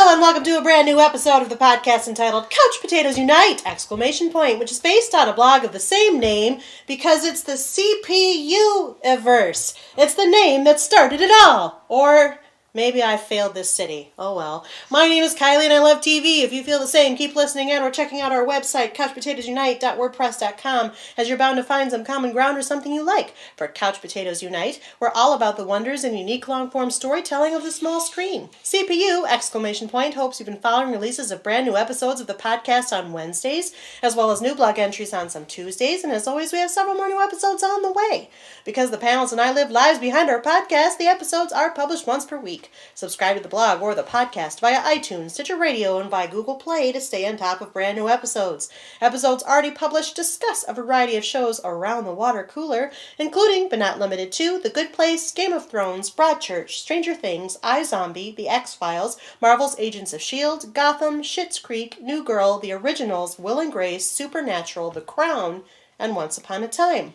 and welcome to a brand new episode of the podcast entitled Couch Potatoes Unite! Which is based on a blog of the same name because it's the CPU-iverse. It's the name that started it all. Or maybe I failed this city. Oh well. My name is Kylie and I love TV. If you feel the same, keep listening and or checking out our website, couchpotatoesunite.wordpress.com, as you're bound to find some common ground or something you like. For Couch Potatoes Unite, we're all about the wonders and unique long-form storytelling of the small screen. CPU, ! Hopes you've been following releases of brand new episodes of the podcast on Wednesdays, as well as new blog entries on some Tuesdays, and as always, we have several more new episodes on the way. Because the panels and I live lives behind our podcast, the episodes are published once per week. Subscribe to the blog or the podcast via iTunes, Stitcher Radio, and via Google Play to stay on top of brand new episodes. Episodes already published discuss a variety of shows around the water cooler, including, but not limited to, The Good Place, Game of Thrones, Broadchurch, Stranger Things, iZombie, The X-Files, Marvel's Agents of S.H.I.E.L.D., Gotham, Schitt's Creek, New Girl, The Originals, Will and Grace, Supernatural, The Crown, and Once Upon a Time.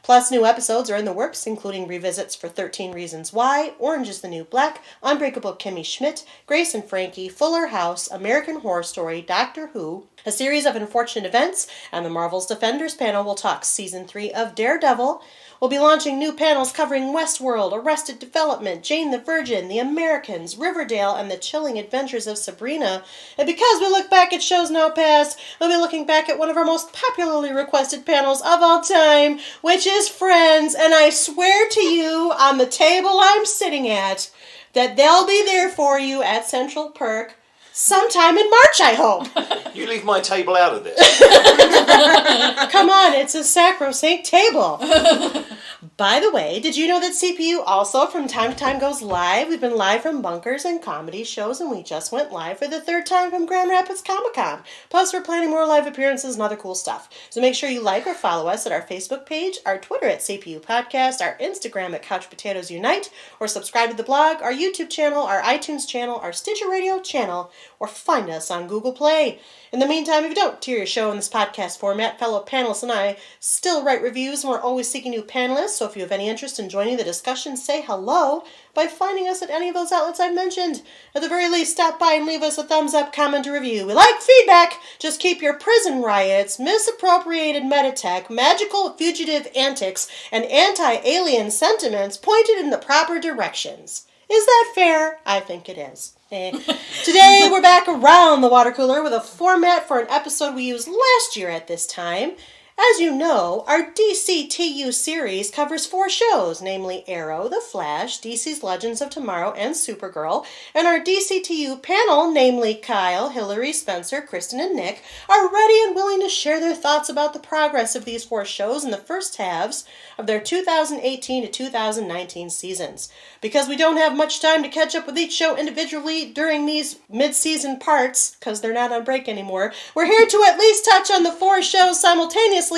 Plus, new episodes are in the works, including revisits for 13 Reasons Why, Orange is the New Black, Unbreakable Kimmy Schmidt, Grace and Frankie, Fuller House, American Horror Story, Doctor Who, A Series of Unfortunate Events, and the Marvel's Defenders panel will talk Season 3 of Daredevil. We'll be launching new panels covering Westworld, Arrested Development, Jane the Virgin, The Americans, Riverdale, and the Chilling Adventures of Sabrina. And because we look back at shows now past, we'll be looking back at one of our most popularly requested panels of all time, which is Friends. And I swear to you, on the table I'm sitting at, that they'll be there for you at Central Perk sometime in March, I hope. You leave my table out of this. Come on, it's a sacrosanct table. By the way, did you know that CPU also from time to time goes live? We've been live from bunkers and comedy shows, and we just went live for the third time from Grand Rapids Comic-Con. Plus, we're planning more live appearances and other cool stuff. So make sure you like or follow us at our Facebook page, our Twitter at CPU Podcast, our Instagram at Couch Potatoes Unite, or subscribe to the blog, our YouTube channel, our iTunes channel, our Stitcher Radio channel, or find us on Google Play. In the meantime, if you don't tier your show in this podcast format, fellow panelists and I still write reviews, and we're always seeking new panelists, so if you have any interest in joining the discussion, say hello by finding us at any of those outlets I've mentioned. At the very least, stop by and leave us a thumbs up, comment, or review. We like feedback! Just keep your prison riots, misappropriated metatech, magical fugitive antics, and anti-alien sentiments pointed in the proper directions. Is that fair? I think it is. Today we're back around the water cooler with a format for an episode we used last year at this time. As you know, our DCTU series covers 4 shows, namely Arrow, The Flash, DC's Legends of Tomorrow, and Supergirl, and our DCTU panel, namely Kyle, Hillary, Spencer, Kristen, and Nick, are ready and willing to share their thoughts about the progress of these 4 shows in the first halves of their 2018 to 2019 seasons. Because we don't have much time to catch up with each show individually during these mid-season parts, because they're not on break anymore, we're here to at least touch on the 4 shows simultaneously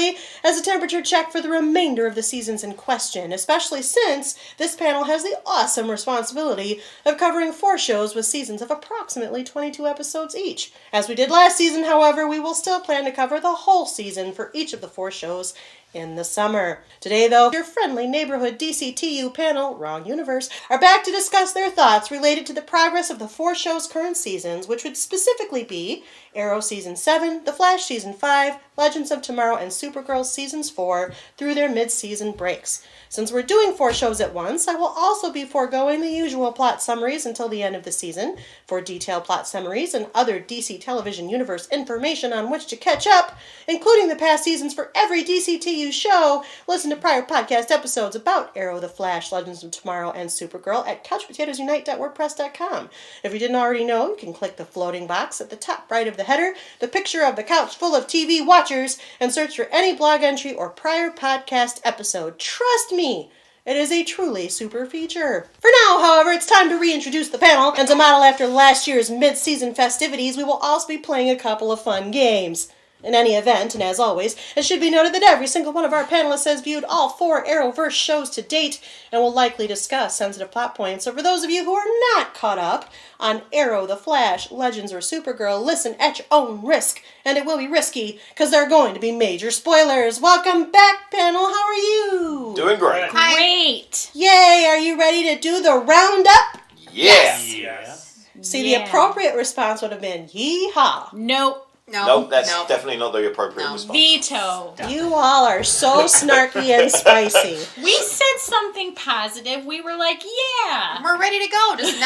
as a temperature check for the remainder of the seasons in question, especially since this panel has the awesome responsibility of covering 4 shows with seasons of approximately 22 episodes each. As we did last season, however, we will still plan to cover the whole season for each of the 4 shows in the summer. Today, though, your friendly neighborhood DCTU panel, Wrong Universe, are back to discuss their thoughts related to the progress of the 4 shows' current seasons, which would specifically be Arrow Season 7, The Flash Season 5, Legends of Tomorrow, and Supergirl Seasons 4 through their mid-season breaks. Since we're doing 4 shows at once, I will also be foregoing the usual plot summaries until the end of the season. For detailed plot summaries and other DC Television Universe information on which to catch up, including the past seasons for every DCTU show, listen to prior podcast episodes about Arrow, The Flash, Legends of Tomorrow, and Supergirl at couchpotatoesunite.wordpress.com. If you didn't already know, you can click the floating box at the top right of the header, the picture of the couch full of TV watchers, and search for any blog entry or prior podcast episode. Trust me, it is a truly super feature. For now, however, it's time to reintroduce the panel, and to model after last year's mid-season festivities, we will also be playing a couple of fun games. In any event, and as always, it should be noted that every single one of our panelists has viewed all 4 Arrowverse shows to date and will likely discuss sensitive plot points. So for those of you who are not caught up on Arrow, The Flash, Legends, or Supergirl, listen at your own risk. And it will be risky, because there are going to be major spoilers. Welcome back, panel. How are you? Doing great. Great. Yay! Are you ready to do the Roundup? Yeah. Yes. See, the appropriate response would have been yee-haw. Nope. No, that's definitely not the appropriate response. Veto. You all are so snarky and spicy. We said something positive. We were like, yeah. We're ready to go. Just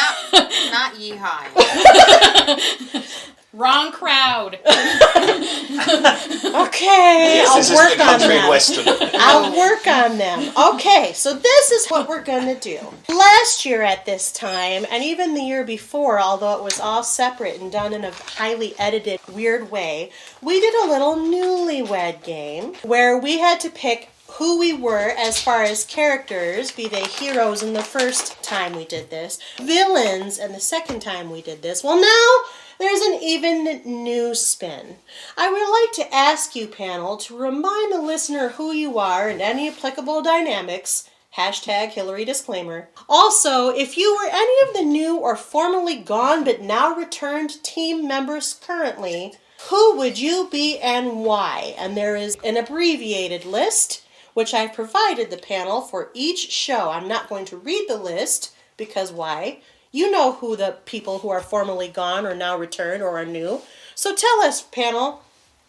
not yee-haw. Wrong crowd. Okay, Yes, this I'll work is the on country them. western. I'll work on them. Okay, so this is what we're going to do. Last year at this time, and even the year before, although it was all separate and done in a highly edited, weird way, we did a little newlywed game where we had to pick who we were as far as characters, be they heroes in the first time we did this, villains and the second time we did this. Well, now there's an even new spin. I would like to ask you, panel, to remind the listener who you are and any applicable dynamics. #Hillary disclaimer. Also, if you were any of the new or formerly gone but now returned team members currently, who would you be and why? And there is an abbreviated list, which I provided the panel for each show. I'm not going to read the list, because why? You know who the people who are formerly gone or now returned or are new. So tell us, panel,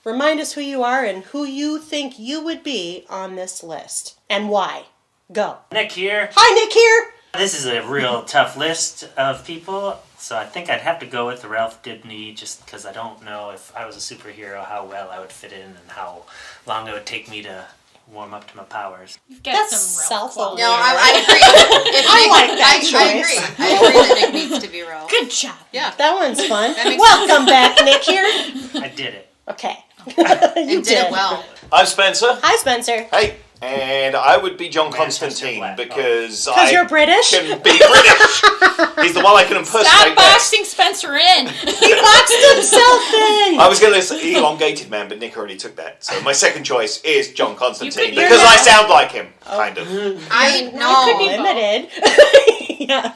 remind us who you are and who you think you would be on this list. And why. Go. Nick here. Hi, Nick here. This is a real tough list of people, so I think I'd have to go with Ralph Dibny just because I don't know if I was a superhero how well I would fit in and how long it would take me to warm up to my powers. You've got That's some real self-aware. No, I agree. I like that I choice. agree. I agree that Nick needs to be real. Good job. Yeah. That one's fun. That makes Welcome back, Nick here. I did it. Okay. You did it well. I'm Spencer. Hi, Spencer. Hey. And I would be John Manchester Constantine Black. because Because you're I British? can be British. He's the one I can impersonate Stop best. boxing Spencer in. He boxed himself in. I was going to say elongated man, but Nick already took that. So my second choice is John Constantine You're because I not- sound like him, kind of. I could know. be- Limited. Yeah.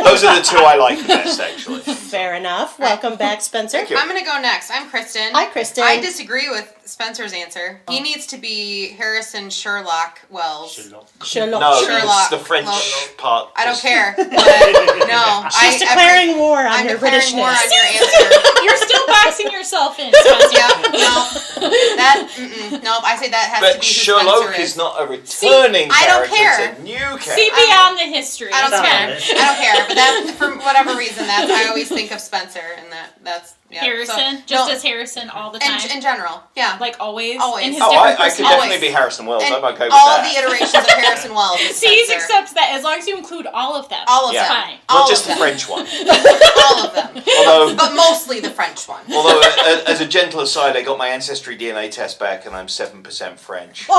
Those are the two I like the best, actually. Fair enough. Welcome back, Spencer. Thank you. I'm going to go next. I'm Kristen. Hi, Kristen. I disagree with Spencer's answer. He needs to be Harrison Sherlock Wells. Sherlock. No, Sherlock. it's the French part. I don't Just- care. But no. She's declaring war on I'm your declaring war Britishness. on your answer. You're still boxing yourself in, Spencer. Yeah, no. Nope, I say that has to But be who Sherlock Spencer is not a returning I don't character. care. It's a new character. See beyond the history. I don't It's care. fine. I don't care. But that's for whatever reason. That's I always think of Spencer, and that's yeah. Harrison, So, just no, as Harrison all the time. in general, yeah. Like always. Always. In his Oh, different I could personalities. definitely be Harrison Wells. And I'm okay with all that. the iterations of Harrison Wells. is Sees Spencer. accepts that as long as you include all of them. All of Yeah. them. Fine. All Not just of the them. French one. All of them. Although, But mostly the French one. as a gentle aside, I got my ancestry DNA test back, and I'm 7% French. But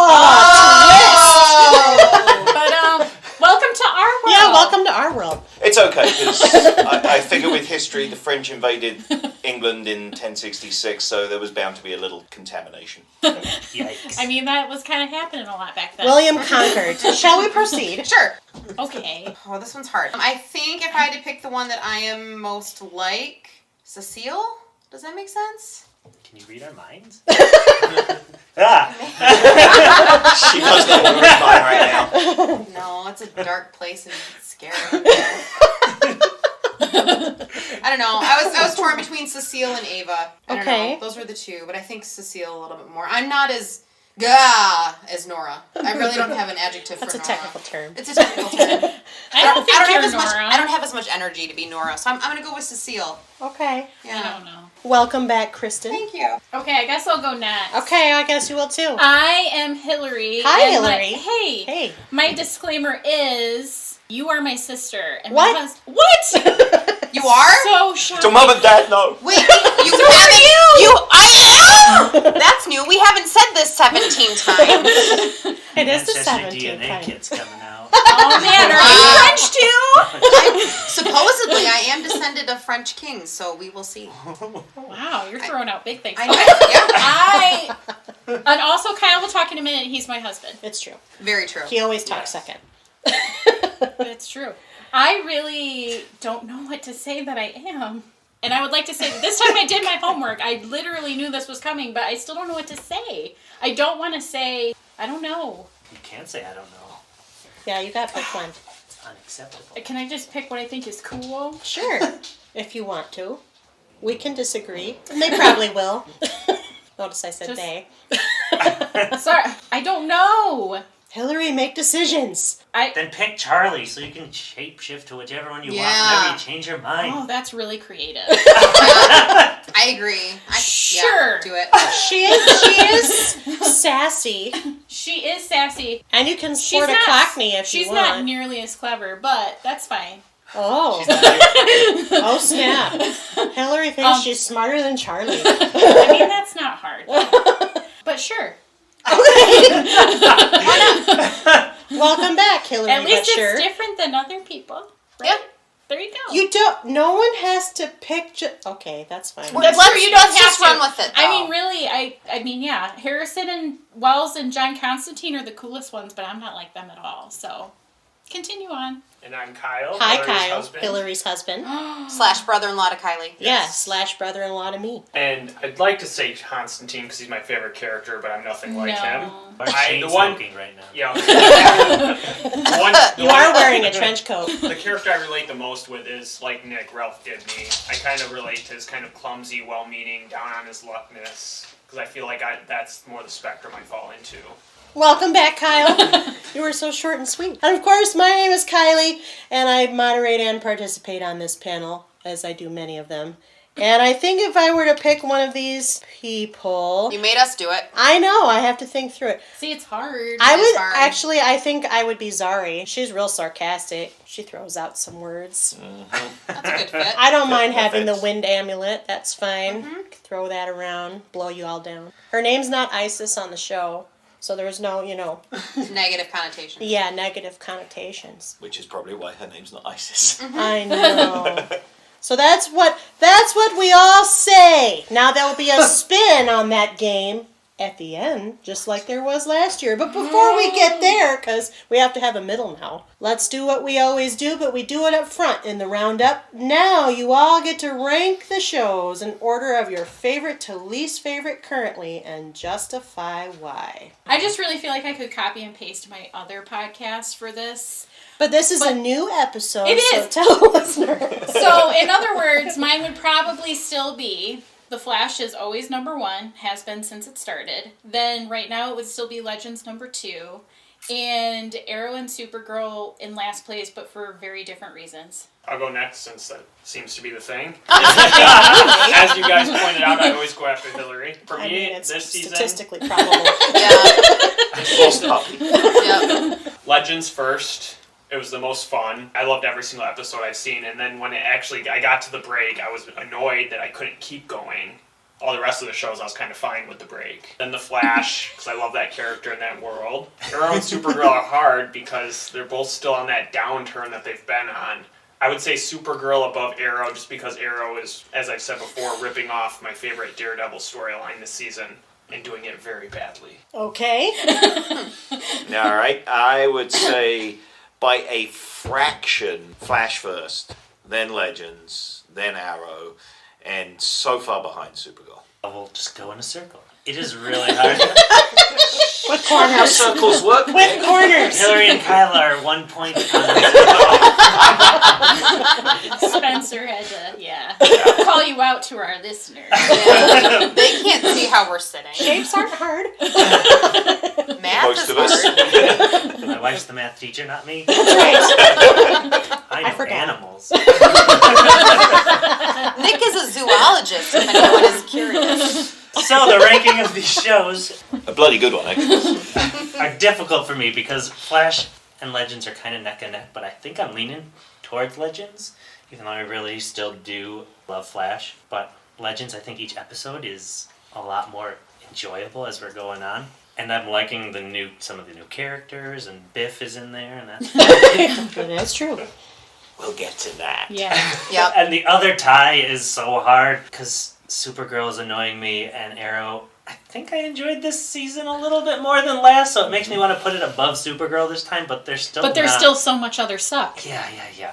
welcome to our world. Yeah, welcome to our world. It's okay because I figure with history, the French invaded England in 1066, so there was bound to be a little contamination. Yikes. I mean, that was kind of happening a lot back then. William conquered. Shall we proceed? Sure. Okay. Oh, this one's hard. I think if I had to pick the one that I am most like, Cecile. Does that make sense? Can you read our minds? Ah! She does know what we're buying right now. No, it's a dark place and it's scary. I don't know. I was torn between Cecile and Ava. I don't Okay. know. Those were the two, but I think Cecile a little bit more. I'm not as as Nora. I really don't have an adjective That's for a Nora. technical term. It's a technical term. I don't think have you're as Nora. much. I don't have as much energy to be Nora, so I'm gonna go with Cecile. Okay. Yeah. I don't know. Welcome back, Kristen. Thank you. Okay, I guess I'll go next. Okay, I guess you will too. I am Hillary. Hi, and Hillary. Hey. Hey. My disclaimer is you are my sister. And What? What? You are? So shocked. So mom and dad know. Wait, you haven't. I am. That's new. We haven't said this 17 times. It is the Ancestry 17th DNA time. kit's coming out. Oh man, are you French too? Supposedly, I am descended of French kings, so we will see. Wow, you're throwing out big things. I know. Yeah. And also Kyle will talk in a minute. He's my husband. It's true. Very true. He always talks Yes. second. It's true. I really don't know what to say that I am. And I would like to say that this time I did my homework. I literally knew this was coming, but I still don't know what to say. I don't want to say, I don't know. You can't say I don't know. Yeah, you got pick one. unacceptable. Can I just pick what I think is cool? Sure, if you want to. We can disagree. And they probably will. Notice I said Just- they. Sorry, I don't know. Hillary, make decisions. Then pick Charlie so you can shapeshift to whichever one you want Yeah. whenever you change your mind. Oh, that's really creative. I agree. Sure. Yeah, do it. She is sassy. She is sassy. And you can sport a cockney if you She's want. not nearly as clever, but that's fine. Oh. Oh, snap. Hillary thinks she's smarter than Charlie. I mean, that's not hard. But sure. Welcome back, Hillary. At least but it's different than other people. Right? Yeah. There you go. You don't. No one has to pick. Okay, that's fine. That's Let's- true, you let's don't have just to. run with it, I though. mean, really, I mean, yeah. Harrison and Wells and John Constantine are the coolest ones, but I'm not like them at all. So, continue on. And I'm Kyle. Hi, Hillary's Kyle. husband. Hillary's husband. Slash brother-in-law to Kylie. Yeah, slash brother-in-law to me. And I'd like to say Constantine because he's my favorite character, but I'm nothing like him. Or I- chain the one- smoking right now. Yeah. the You are wearing a trench coat. The character I relate the most with is, like Nick, Ralph did me. I kind of relate to his kind of clumsy, well-meaning, down on his luckness. Because I feel like that's more the spectrum I fall into. Welcome back, Kyle. You were so short and sweet. And of course, my name is Kylie, and I moderate and participate on this panel, as I do many of them. And I think if I were to pick one of these people, You made us do it. I know, I have to think through it. See, it's hard. I is would hard. actually, I think I would be Zari. She's real sarcastic. She throws out some words. That's a good fit. I don't mind That having the fits. wind amulet. That's fine. Throw that around, blow you all down. Her name's not Isis on the show, so there's no, Negative connotation. yeah, negative connotations. Which is probably why her name's not Isis. I know. So that's what we all say. Now there will be a spin on that game at the end, just like there was last year. But before we get there, because we have to have a middle now, let's do what we always do, but we do it up front in the roundup. Now you all get to rank the shows in order of your favorite to least favorite currently and justify why. I just really feel like I could copy and paste my other podcast for this. But this is a new episode, It so is. tell the listener. So, in other words, mine would probably still be The Flash is always number 1, has been since it started. Then right now it would still be Legends number 2. And Arrow and Supergirl in last place, but for very different reasons. I'll go next since that seems to be the thing. As you guys pointed out, I always go after Hillary. For I me, mean, it's this season, statistically probable. Yeah. Lost puppy. Yep. Legends first. It was the most fun. I loved every single episode I've seen, and then when I got to the break, I was annoyed that I couldn't keep going. All the rest of the shows, I was kind of fine with the break. Then The Flash, because I love that character in that world. Arrow and Supergirl are hard because they're both still on that downturn that they've been on. I would say Supergirl above Arrow just because Arrow is, as I've said before, ripping off my favorite Daredevil storyline this season and doing it very badly. Okay. All right, I would say by a fraction, Flash first, then Legends, then Arrow, and so far behind Supergirl. We'll just go in a circle. It is really hard. With How corners. circles work? With corners. Hillary and Kyla are 1 point behind. Spencer had to, call you out to our listeners. Yeah. They can't see how we're sitting. Shapes aren't hard. Math Most is of us. hard. My wife's the math teacher, not me. That's right. I know forgot. animals. Nick is a zoologist, if anyone is curious. So the ranking of these shows A bloody good one, actually. are difficult for me because Flash and Legends are kind of neck and neck, but I think I'm leaning towards Legends, even though I really still do love Flash. But Legends, I think each episode is a lot more enjoyable as we're going on. And I'm liking some of the new characters, and Biff is in there, and that's That's true. We'll get to that. Yeah. Yep. And the other tie is so hard because Supergirl is annoying me, and Arrow I think I enjoyed this season a little bit more than last, so it makes me want to put it above Supergirl this time, but there's still still so much other suck. Yeah.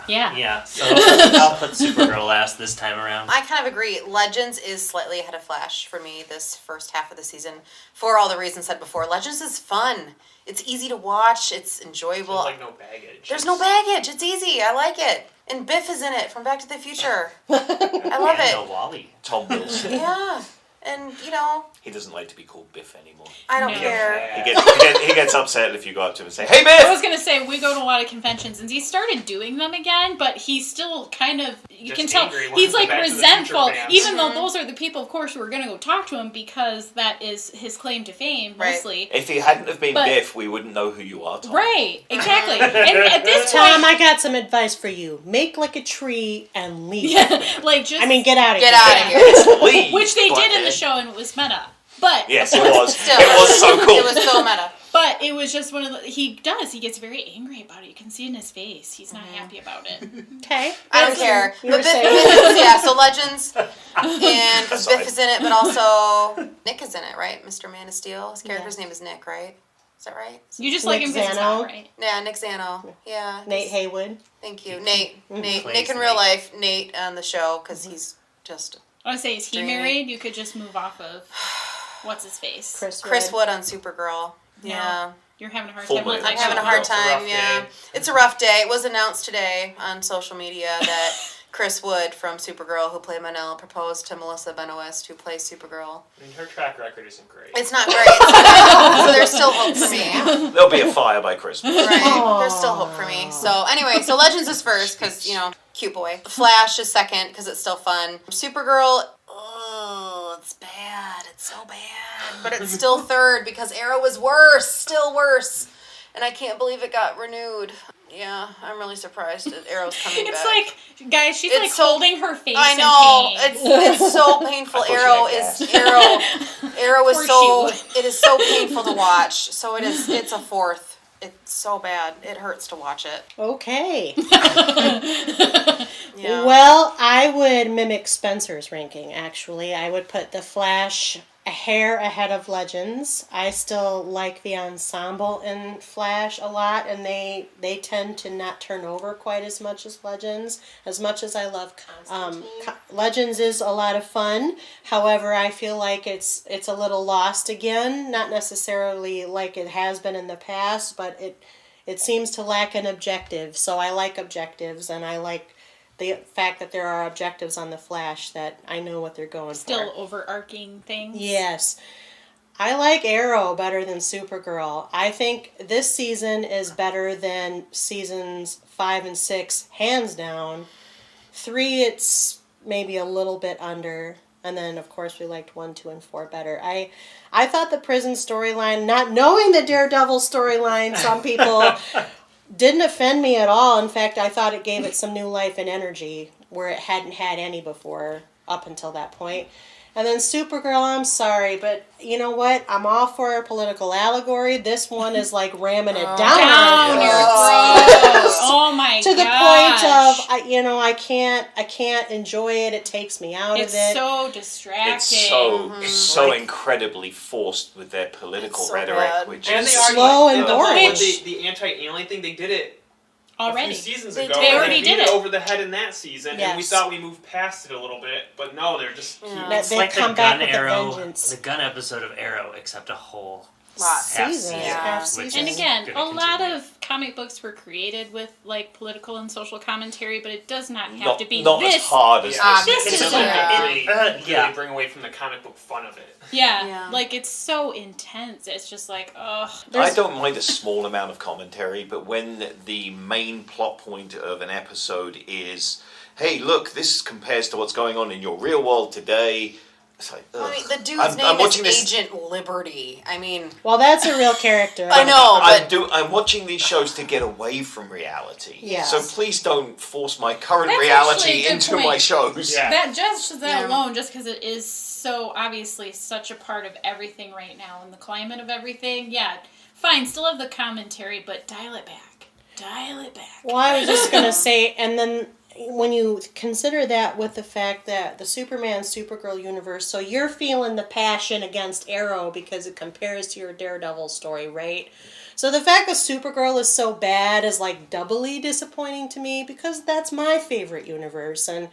Yeah. So I'll put Supergirl last this time around. I kind of agree. Legends is slightly ahead of Flash for me this first half of the season for all the reasons said before. Legends is fun. It's easy to watch. It's enjoyable. There's like no baggage. There's no baggage. It's easy. I like it. And Biff is in it from Back to the Future. I love it. No, Wally. Tom Wilson. Yeah. And, He doesn't like to be called Biff anymore. I don't No. care. He gets upset if you go up to him and say, "Hey, I Biff!" was going to say, we go to a lot of conventions, and he started doing them again, but he's still kind of, you Just can tell, angry when he's the like Back to the resentful, Future fans. even though those are the people, of course, who are going to go talk to him because that is his claim to fame, Right. mostly. If he hadn't have been But- Biff, we wouldn't know who you are, Tom. Right, exactly. And at this Tom, point, I got some advice for you. Make like a tree and leave. like just, I mean, get out of Get here. out of here. Leave, which they did in butthead. the show, and it was meta. But Yes, it was. Still. It was so cool. It was so meta. But it was just one of the, he gets very angry about it. You can see in his face. He's not happy about it. Okay. I don't care. You But were Biff, saying? yeah, so Legends, and Sorry. Biff is in it, but also Nick is in it, right? Mr. Man of Steel. His character's name is Nick, right? Is that right? You just like Nick him because he's Zano. hot, right? Yeah, Nick Zano. Yeah. Nate Haywood. Thank you. Nate. Plays Nick in Nate. real life. Nate on the show, because he's just I would say, is he Dreamy. married? You could just move off of what's his face. Chris Wood on Supergirl. No. Yeah. You're having a hard Full time with moon. that I'm having a show. hard It's a rough time, yeah. day. It's a rough day. It was announced today on social media that Chris Wood from Supergirl, who played Manel, proposed to Melissa Benoist, who plays Supergirl. I mean, her track record isn't great. It's not great. So there's still hope for me. There'll be a fire by Christmas. Right. There's still hope for me. So anyway, so Legends is first because, cute boy. Flash is second because it's still fun. Supergirl, oh, it's bad. It's so bad. But it's still third because Arrow is worse. Still worse. And I can't believe it got renewed. Yeah, I'm really surprised that Arrow's coming back. It's like, guys, she's It's like so- holding her face I in know. pain. It's so painful. I thought Arrow she had is Arrow is Of so course she it is so painful to watch. So it's a fourth. It's so bad. It hurts to watch it. Okay. Yeah. Well, I would mimic Spencer's ranking, actually. I would put The Flash a hair ahead of Legends. I still like the ensemble in Flash a lot, and they tend to not turn over quite as much as Legends. As much as I love Legends is a lot of fun. However, I feel like it's a little lost again. Not necessarily like it has been in the past, but it seems to lack an objective. So I like objectives, and I like the fact that there are objectives on The Flash that I know what they're going for. Still overarching things. Yes. I like Arrow better than Supergirl. I think this season is better than seasons 5 and 6, hands down. 3, it's maybe a little bit under. And then, of course, we liked 1, 2, and 4 better. I thought the prison storyline, not knowing the Daredevil storyline, some people... didn't offend me at all. In fact, I thought it gave it some new life and energy where it hadn't had any before up until that point. And then Supergirl, I'm sorry, but you know what? I'm all for a political allegory. This one is like ramming it down Down your throat. throat. Oh my To the gosh. point of, I can't enjoy it. It takes me out It's of it. so distracting. It's so incredibly forced with their political It's so rhetoric, bad. which And is they already slow and did the whole boring. one, the anti-alien thing. They did it already. a few seasons They ago. did. They and already beat did it it. over the head in that season, and we Yes. thought we moved past it a little bit, but no, they're just keep That It's they like come the back gun with a Arrow, vengeance. the gun episode of Arrow, except a whole Lot. half Season, season. half which season. And is again, gonna a lot continue. of comic books were created with like political and social commentary, but it does not have not, to be not this. as hard as Yeah. this. This It's is something a- that really, yeah. really bring away from the comic book fun of it. Yeah, Yeah. like it's so intense. It's just like, ugh. I don't mind a small amount of commentary, but when the main plot point of an episode is, hey, look, this compares to what's going on in your real world today, it's like, ugh. I mean, the dude's I'm name watching is this- Agent Liberty. I mean, Well, that's a real character. I know, but I'm watching these shows to get away from reality. Yes. So please don't force my current That's reality actually a good into point. my shows. Yeah. That just that Yeah. alone, just because it is so obviously such a part of everything right now and the climate of everything. Yeah, fine, still have the commentary, but dial it back. Dial it back. Well, I was just going to say, and then when you consider that with the fact that the Superman Supergirl universe, so you're feeling the passion against Arrow because it compares to your Daredevil story, right? So the fact that Supergirl is so bad is like doubly disappointing to me because that's my favorite universe, and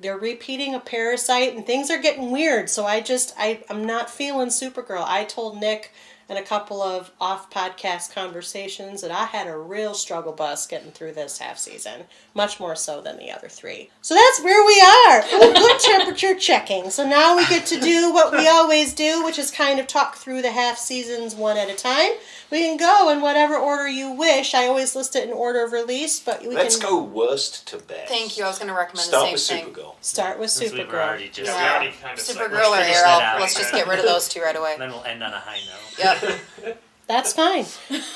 they're repeating a Parasite and things are getting weird. So I'm not feeling Supergirl. I told Nick in a couple of off-podcast conversations that I had a real struggle bus getting through this half season, much more so than the other three. So that's where we are. Good temperature checking. So now we get to do what we always do, which is kind of talk through the half seasons one at a time. We can go in whatever order you wish. I always list it in order of release, but Let's go worst to best. Thank you. I was going to recommend Start the same with thing. Supergirl. Start with Since we were Supergirl. already just... Yeah, we already kind of Supergirl or finish that Arrow. out. Let's just get rid of those two right away. And then we'll end on a high note. Yep. That's fine.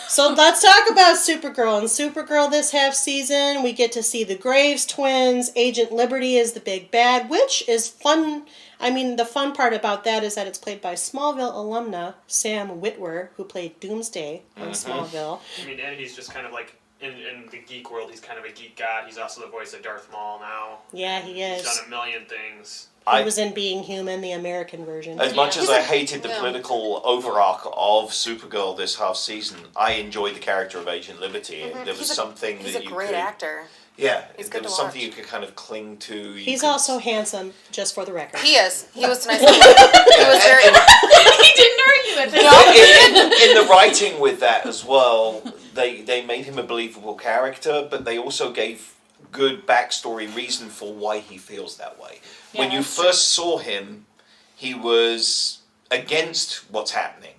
So let's talk about Supergirl. In Supergirl this half season, we get to see the Graves twins. Agent Liberty is the big bad, which is fun. I mean, the fun part about that is that it's played by Smallville alumna Sam Witwer, who played Doomsday on Smallville. I mean, and he's just kind of like, in the geek world, he's kind of a geek god. He's also the voice of Darth Maul now. Yeah, he is. He's done a million things. He was in Being Human, the American version. As much as I hated the Yeah. political overarch of Supergirl this half season, I enjoyed the character of Agent Liberty. There was something He's that a you great could, actor. Yeah, He's there good was to something watch. you could kind of cling to. He's also handsome, just for the record. He is. He was nice. He was very... He didn't argue with it. in the writing with that as well, they made him a believable character, but they also gave good backstory reason for why he feels that way. Yeah, When you that's first saw him, he was against what's happening,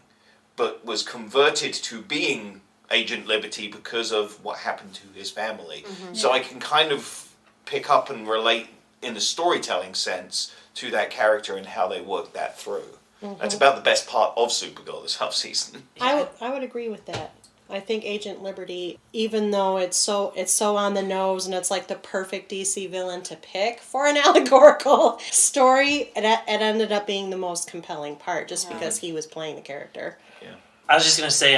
but was converted to being Agent Liberty because of what happened to his family. So I can kind of pick up and relate in the storytelling sense to that character and how they worked that through. That's about the best part of Supergirl this half season. I would agree with that. I think Agent Liberty, even though it's so on the nose and it's like the perfect DC villain to pick for an allegorical story, it ended up being the most compelling part just because he was playing the character. I was just going to say,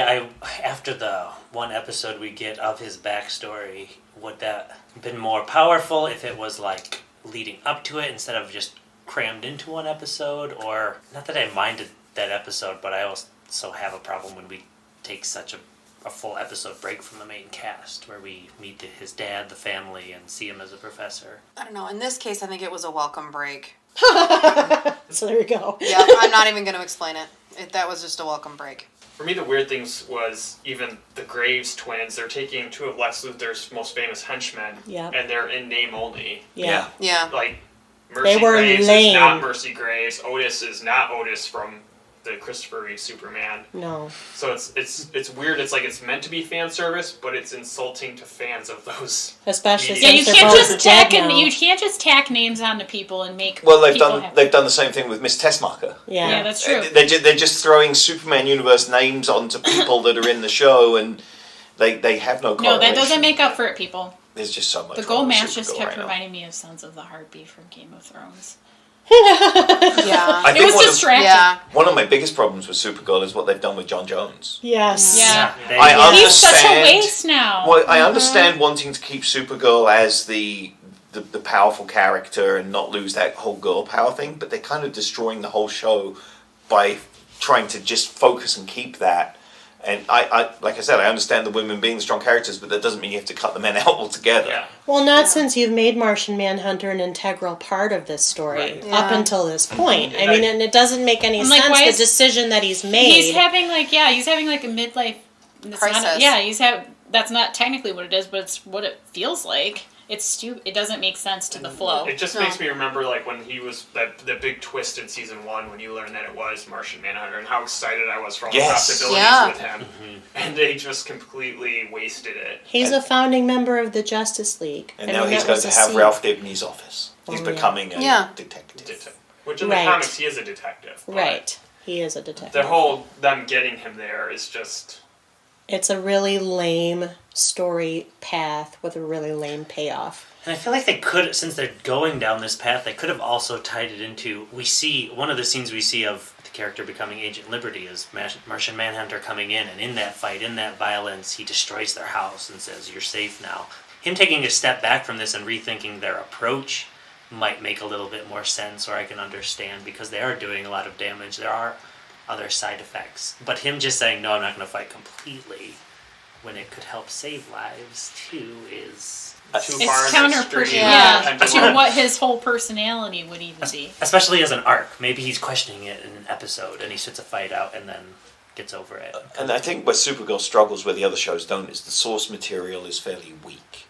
after the one episode we get of his backstory, would that have been more powerful if it was like leading up to it instead of just crammed into one episode? Or, not that I minded that episode, but I also have a problem when we take such a full episode break from the main cast, where we meet his dad, the family, and see him as a professor. I don't know. In this case, I think it was a welcome break. So there you go. Yeah, I'm not even going to explain it. That was just a welcome break. For me, the weird thing was even the Graves twins. They're taking two of Lex Luthor's most famous henchmen, and they're in name only. Yeah. Like, Mercy were Graves lame. is not Mercy Graves. Otis is not Otis from the Christopher Reeve Superman. No. So it's weird. It's like it's meant to be fan service, but it's insulting to fans of those. Especially media. Yeah, you since can't they're just both dead tack now. you can't just tack names onto people and make Well, they've people done happy. they've done the same thing with Miss Tessmacher. Yeah, that's true. They're just throwing Superman universe names onto people that are in the show, and they have no correlation. No, that doesn't make up for it, people. There's just so much. The wrong Gold with Match just Supergirl kept right now. reminding me of Sons of the Heartbeat from Game of Thrones. Yeah. I It think was distracting. Yeah. one of my biggest problems with Supergirl is what they've done with John Jones. Yes. Yeah. I He's such a understand- waste now. Well, I understand wanting to keep Supergirl as the powerful character and not lose that whole girl power thing, but they're kind of destroying the whole show by trying to just focus and keep that. And I like I said, I understand the women being the strong characters, but that doesn't mean you have to cut the men out altogether. Yeah. Well, not since you've made Martian Manhunter an integral part of this story Right. up Yeah. until this point. I mean, and it doesn't make any I'm like, sense, why the is- decision that he's made. He's having like a midlife Crisis. That's not technically what it is, but it's what it feels like. It's stupid. It doesn't make sense to the flow. It just makes me remember like when he was the big twist in season 1 when you learned that it was Martian Manhunter and how excited I was for all the Yes. possibilities Yeah. with him, and they just completely wasted it. He's a founding member of the Justice League. And I now mean, he's that going was to a have seed. Ralph Dibny's office. He's Oh, yeah. becoming a Yeah. detective. Which in Right. the comics he is a detective. but Right. He is a detective. The whole them getting him there is just It's a really lame story path with a really lame payoff. And I feel like they could, since they're going down this path, they could have also tied it into, one of the scenes we see of the character becoming Agent Liberty is Martian Manhunter coming in, and in that fight, in that violence, he destroys their house and says, "You're safe now." him taking a step back from this and rethinking their approach might make a little bit more sense, or I can understand, because they are doing a lot of damage. There are other side effects. But him just saying, no, I'm not going to fight completely, when it could help save lives, too, is... Too It's far in the counter, extreme. to what his whole personality would even be. Especially as an arc. Maybe he's questioning it in an episode, and he sits a fight out and then gets over it. And I think where Supergirl struggles where the other shows don't is the source material is fairly weak.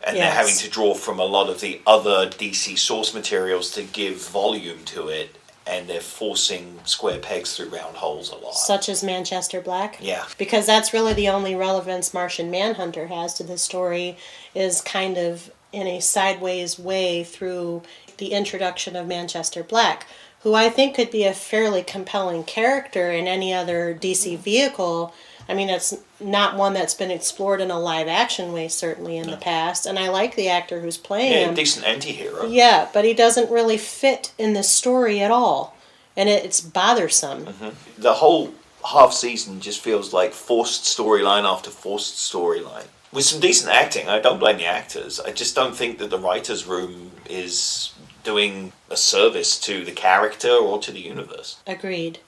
And Yes. they're having to draw from a lot of the other DC source materials to give volume to it, and they're forcing square pegs through round holes a lot. Such as Manchester Black. Yeah. Because that's really the only relevance Martian Manhunter has to the story, is kind of in a sideways way through the introduction of Manchester Black, who I think could be a fairly compelling character in any other DC vehicle. I mean, it's not one that's been explored in a live-action way, certainly, in the past. And I like the actor who's playing him. Decent anti-hero. Yeah, but he doesn't really fit in this story at all. And it's bothersome. Mm-hmm. The whole half season just feels like forced storyline after forced storyline. With some decent acting, I don't blame the actors. I just don't think that the writer's room is doing a service to the character or to the universe. Agreed.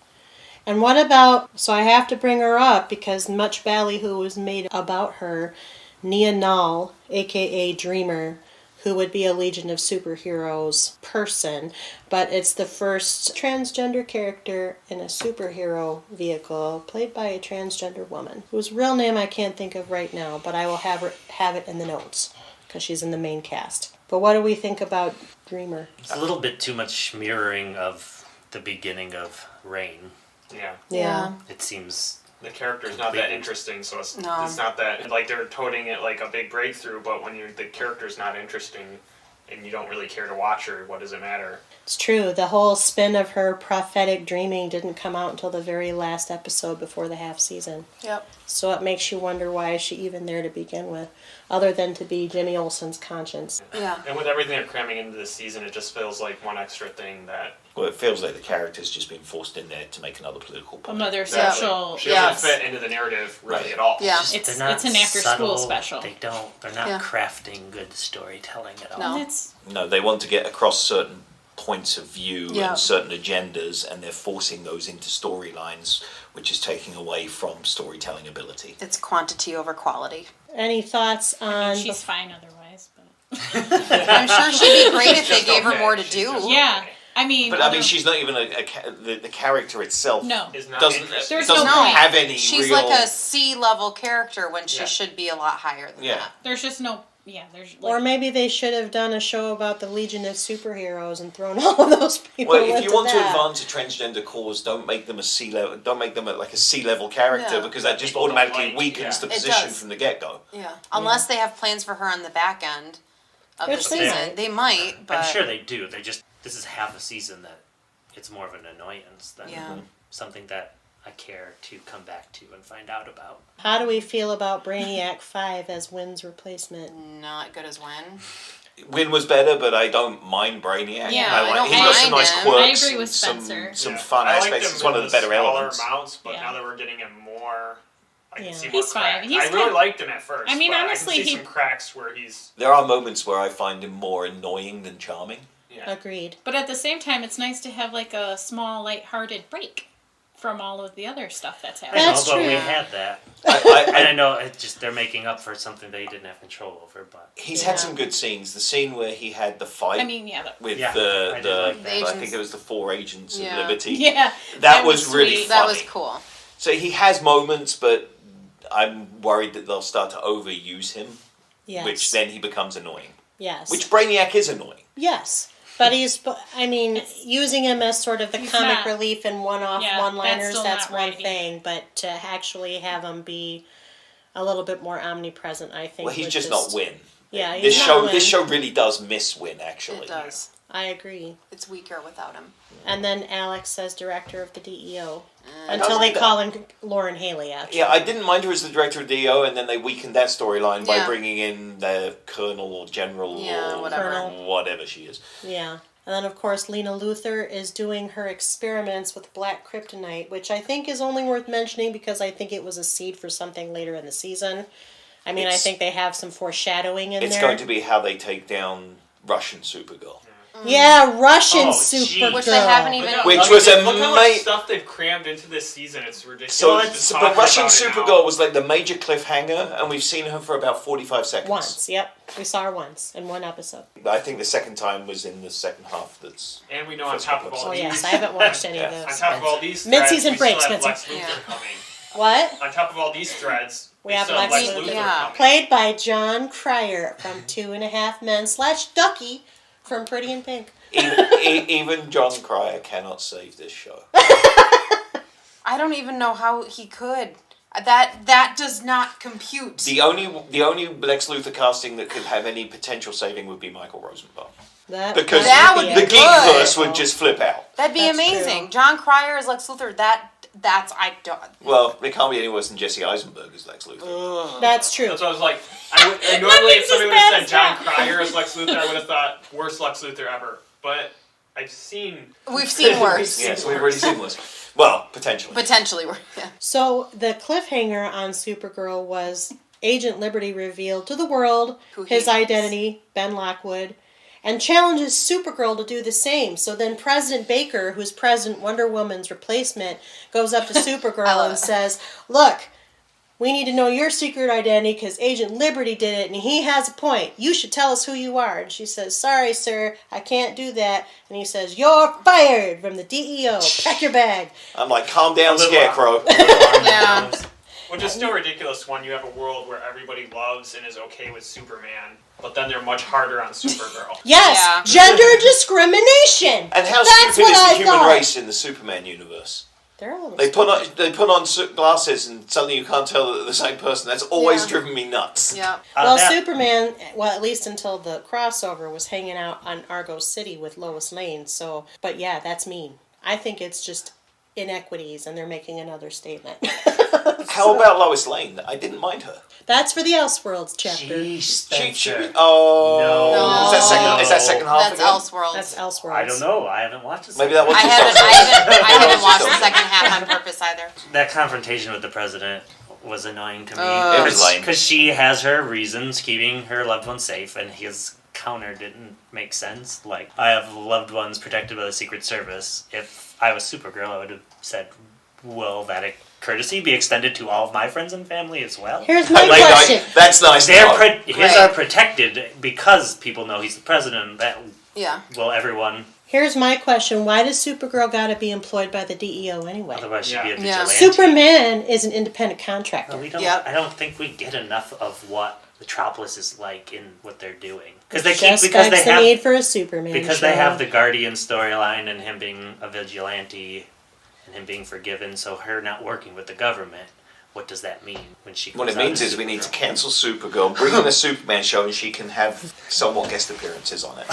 And what about, so I have to bring her up because much ballyhoo was made about her, Nia Nal, a.k.a. Dreamer, who would be a Legion of Superheroes person, but it's the first transgender character in a superhero vehicle played by a transgender woman, whose real name I can't think of right now, but I will have it in the notes because she's in the main cast. But what do we think about Dreamer? It's a little bit too much mirroring of the beginning of Reign. Yeah. It seems... The character's not that interesting, so it's No. not that... Like, they're toting it like a big breakthrough, but when the character's not interesting and you don't really care to watch her, what does it matter? It's true. The whole spin of her prophetic dreaming didn't come out until the very last episode before the half season. Yep. So it makes you wonder, why is she even there to begin with, other than to be Jimmy Olsen's conscience. Yeah. And with everything they're cramming into this season, it just feels like one extra thing that... Well, it feels like the character's just been forced in there to make another political point. Another Exactly. social... She doesn't fit into the narrative really at all. Yeah. It's They're not an after-school subtle. special. They're not Yeah. crafting good storytelling at all. No. That's... No, they want to get across certain points of view Yeah. and certain agendas, and they're forcing those into storylines, which is taking away from storytelling ability. It's quantity over quality. Any thoughts on... She's fine otherwise, but... I'm sure she'd be great if they Just gave her okay. more to She's do. just Yeah. okay. I mean... But I mean, she's not even the character itself. No. Is not Doesn't interesting. There's doesn't no point. have any She's real. like a C-level character when she Yeah. should be a lot higher than Yeah. that. There's just no... Yeah, there's... Like, Or maybe they should have done a show about the Legion of Superheroes and thrown all of those people Well, if you into want to that. advance a transgender cause, don't make them a C level. Don't make them like a C level character Yeah. because that just People don't automatically like- weakens yeah. the It position does. from the get go. Yeah. Unless they have plans for her on the back end of Which the they season. might. They might, but... I'm sure they do. This is half a season that it's more of an annoyance than Yeah. something that I care to come back to and find out about. How do we feel about Brainiac 5 as Wynn's replacement? Not good as Wynn. Win was better, but I don't mind Brainiac. Yeah, I I don't he got some mind nice him. quirks. I agree with and some- Spencer. Some Yeah. fun I liked aspects. him It's one of in the better smaller elements. amounts, but Yeah. now that we're getting him more, I can Yeah. see more He's fine. cracks. He's I really kind- liked him at first. I mean, but honestly, I can see he- some cracks where he's... There are moments where I find him more annoying than charming. Yeah. Agreed. But at the same time, it's nice to have like a small, lighthearted break from all of the other stuff that's I happening. That's know, but we true. had that. I, And I know it just they're making up for something they didn't have control over, but he's Yeah. had some good scenes. The scene where he had the fight I mean, yeah. with Yeah, I the did like that. I think Agents. it was the 4 agents Yeah. of Liberty. Yeah. That was really sweet. That funny. was cool. So he has moments, but I'm worried that they'll start to overuse him, Yes. which then he becomes annoying. Yes. Which Brainiac is annoying. Yes. But using him as sort of the He's comic not- relief and one-off Yeah, one-liners, that's still that's not one right. thing. But to actually have him be a little bit more omnipresent, I think. Well, he's would just not Win. Yeah, he's This not show, Win. this show really does miss Win. Actually, It does. I agree. It's weaker without him. And then Alex as director of the DEO. I Until don't they mind call him Lauren Haley, actually. Yeah, I didn't mind her as the director of DO, and then they weakened that storyline by Yeah. bringing in the colonel or general Yeah, or whatever. Colonel. whatever she is. Yeah. And then, of course, Lena Luthor is doing her experiments with black kryptonite, which I think is only worth mentioning because I think it was a seed for something later in the season. I mean, I think they have some foreshadowing in It's there. going to be how they take down Russian Supergirl. Yeah, Russian Oh, Supergirl. Which they haven't even. Which Look was at how much amazing. stuff they've crammed into this season. It's ridiculous. So, Just but talking Russian about it now. Supergirl was like the major cliffhanger, and we've seen her for about 45 seconds. Once, yep. We saw her once in one episode. I think the second time was in the second half. That's And we know on First top couple of all Oh, these, yes. I haven't watched any of Yeah. on those. top of all these Mid-season threads, we break, still have Spencer. Lex Luthor Yeah. coming. What? On top of all these threads, We have still have Lex Lex Luthor. Luthor Yeah. coming. Played by John Cryer from 2.5 Men / Ducky from Pretty in Pink. even John Cryer cannot save this show. I don't even know how he could. That does not compute. The only Lex Luthor casting that could have any potential saving would be Michael Rosenbaum, because That would would be the be Geekverse good. would just flip out. That'd be That's amazing. true. John Cryer as Lex Luthor. That's I don't. Well, it can't be any worse than Jesse Eisenberg as Lex Luthor. That's true. That's what I was like. And normally, if Nothing's somebody as would have bad said as John that. Cryer as Lex Luthor, I would have thought worst Lex Luthor ever. But I've seen. We've seen worse. Yes, we've already seen this. Well, potentially. Potentially worse. Yeah. So the cliffhanger on Supergirl was Agent Liberty revealed to the world Who he his is. identity, Ben Lockwood, and challenges Supergirl to do the same. So then President Baker, who's President Wonder Woman's replacement, goes up to I Supergirl love and it. says, "Look, we need to know your secret identity because Agent Liberty did it, and he has a point. You should tell us who you are." And she says, "Sorry, sir, I can't do that." And he says, "You're fired from the DEO. Pack your bag." I'm like, calm down, A little- Scarecrow. Yeah. Which is still ridiculous when you have a world where everybody loves and is okay with Superman, but then they're much harder on Supergirl. Yes, Yeah. gender discrimination. And how That's stupid what is the I human thought. race in the Superman universe? They're a little They put on glasses and suddenly you can't tell that they're the same person. That's always Yeah. driven me nuts. Yeah. Well, that- Superman, well, at least until the crossover, was hanging out on Argo City with Lois Lane. So, but yeah, that's mean. I think it's just inequities, and they're making another statement. How about Lois Lane? I didn't mind her. That's for the Elseworlds chapter. Jeez, Spencer. Oh, No. is that second half That's again? Elseworlds. That's Elseworlds. I don't know. I haven't watched this. Maybe that was I just haven't. Elseworlds. I haven't watched the Elseworlds. second half on purpose either. That confrontation with the president was annoying to me. It was lame. Because she has her reasons keeping her loved ones safe, and his counter didn't make sense. Like, I have loved ones protected by the Secret Service. If I was Supergirl, I would have said, will that courtesy be extended to all of my friends and family as well? Here's my Like, question. That's nice. to They're know. his Right. are protected because people know he's the president. That Yeah. will everyone. Here's my question. Why does Supergirl got to be employed by the DEO anyway? Otherwise, she'd Yeah. be a Yeah. vigilante. Superman is an independent contractor. Well, we don't. Yep. I don't think we get enough of what Metropolis is like in what they're doing because they Just keep because begs they the have need for a Superman because show. they have the Guardian storyline and him being a vigilante and him being forgiven. So her not working with the government. What does that mean when she? What comes it out means as is we need to Supergirl? cancel Supergirl, bring in a Superman show, and she can have somewhat guest appearances on it.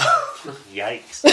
Yikes!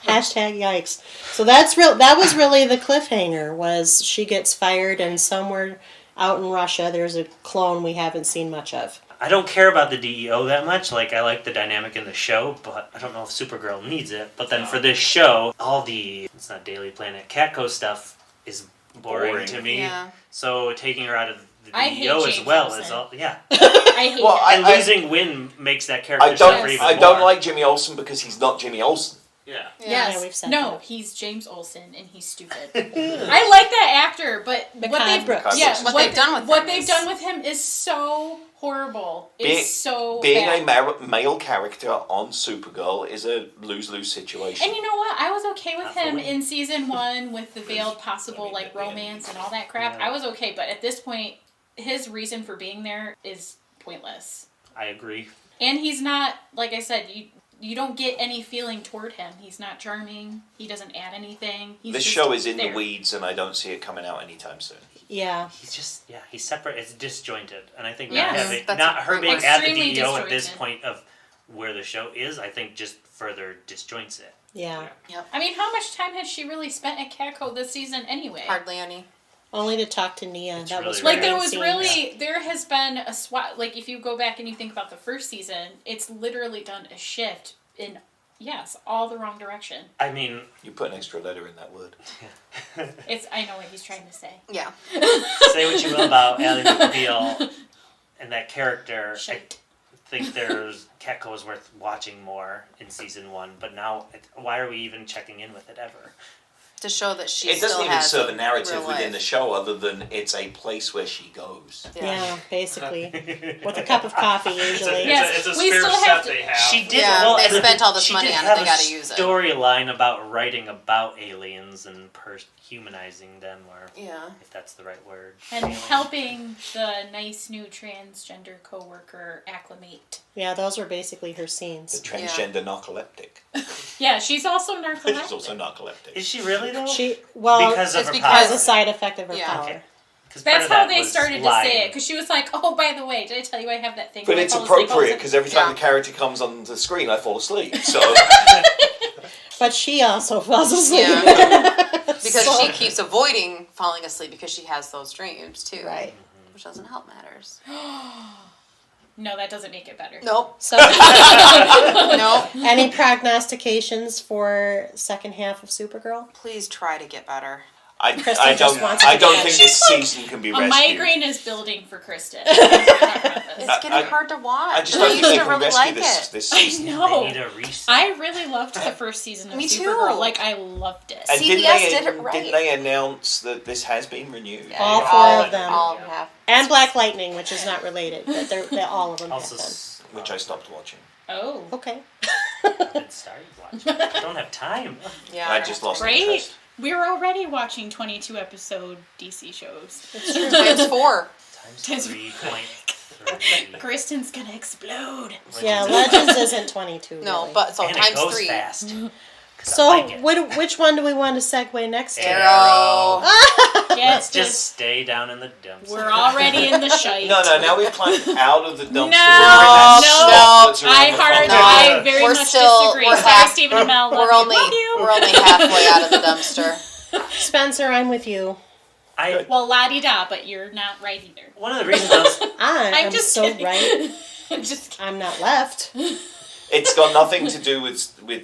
Hashtag yikes. So that's real. That was really the cliffhanger. Was she gets fired, and somewhere out in Russia there's a clone we haven't seen much of. I don't care about the DEO that much. Like, I like the dynamic in the show, but I don't know if Supergirl needs it. But then for this show, all the it's not Daily Planet Catco stuff is boring to me. Yeah. So taking her out of the I hate DEO as James well Olsen. is all yeah. I hate Well, him. I- And losing Win makes that character I suffer don't. even I more. don't like Jimmy Olsen because he's not Jimmy Olsen. Yeah. Yes. Yeah, we've said no, that. he's James Olsen and he's stupid. I like that actor, but what Mekhi they've Brooks. yeah, What they've done with what him they've is- done with him is so horrible. Being- It's so Being bad. a male character on Supergirl is a lose-lose situation. And you know what? I was okay with Not for him Win. in season 1 with the veiled possible like romance and all that crap. Yeah. I was okay, but at this point, his reason for being there is pointless. I agree. And he's not, like I said, you don't get any feeling toward him. He's not charming. He doesn't add anything. He's This just show is in there. the weeds, and I don't see it coming out anytime soon. Yeah. He's just he's separate. It's disjointed, and I think Yes. not having That's not a her great being word. at the Extremely DEO at this disjointed. point of where the show is, I think just further disjoints it. Yeah. I mean, how much time has she really spent at Catco this season anyway? Hardly any. Only to talk to Nia. It's That really was rare. Like there main was scene. really, there has been a swat. Like if you go back and you think about the first season, it's literally done a shift in Yes, all the wrong direction. I mean, You put an extra letter in that word. I know what he's trying to say. Yeah. say what you will about Ally McBeal and that character. Shite. I think Catco was worth watching more in season 1, but now, why are we even checking in with it ever? To show that she It doesn't still even has serve a narrative real within life. the show other than it's a place where she goes. Yeah, basically. With a cup of coffee, usually. Yes, It's a we spare still set have to- they have. She did. Yeah, well, they spent all this she money did on it, have they a gotta use it. storyline about writing about aliens and humanizing them, or Yeah. if that's the right word. And Alien. helping the nice new transgender coworker acclimate. Yeah, those were basically her The scenes. transgender narcoleptic. Yeah, she's also She's narcoleptic. also narcoleptic. Is she really though? because of it's her because- as a side effect of her Yeah. power. Okay. 'Cause part That's of how that they was started to lying. say it, because she was like, "Oh, by the way, did I tell you I have that thing?" But where I it's fall asleep all the appropriate time?" because every time Yeah. the character comes on the screen, I fall asleep. So But she also falls asleep. Yeah. Because she keeps avoiding falling asleep because she has those dreams too. Right. Which doesn't help matters. No, that doesn't make it better. Nope. So, Nope. any prognostications for second half of Supergirl? Please try to get better. Krista I just don't. wants I to don't get- think this season can be A rescued. migraine is building for Kristen. It's getting hard to watch. I just I don't think used they to can really rescue like this it. this I season. know. They need a reset. I really loved the first season of Me too. Supergirl. Like, I loved it. And CBS did it right. Didn't they announce that this has been renewed? Yeah, All yeah. four of them. All have. And Black Lightning, which is not related, but they're all of them also, have been. Which I stopped watching. Oh. Okay. I've been started watching. I don't have time. Yeah. I just lost Right? interest. We were already watching 22 episode DC shows. Times 4. Times 3.3. Kristen's gonna explode. Yeah, Legends isn't 22. No, really. but so and times it goes 3. fast. So, I like it. which one do we want to segue next to? Arrow. Let's Get just stay down in the dumps. We're already in the shite. No, now we've climbed out of the dumpster. No, no. I very We're much still- disagree. we're Sorry, half- Stephen and Mel. We're only halfway out of the dumpster. Spencer, I'm with you. Well, la-di-da, but you're not right either. One of the reasons I was I'm just so kidding. right. I'm just kidding. I'm not left. It's got nothing to do with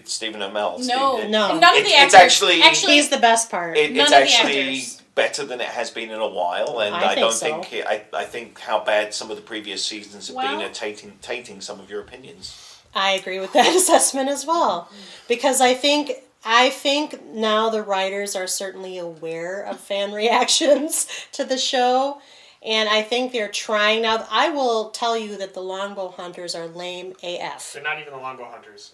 Stephen Amell. No, No. None of the It's actors. actually- He's the best part. It's None of the actually actors. better than it has been in a while, and I I, think don't so. think I think how bad some of the previous seasons have been Well- at tainting some of your opinions. I agree with that assessment as well, because I think now the writers are certainly aware of fan reactions to the show, and I think they're trying now. I will tell you that the Longbow Hunters are lame AF. They're not even the Longbow Hunters.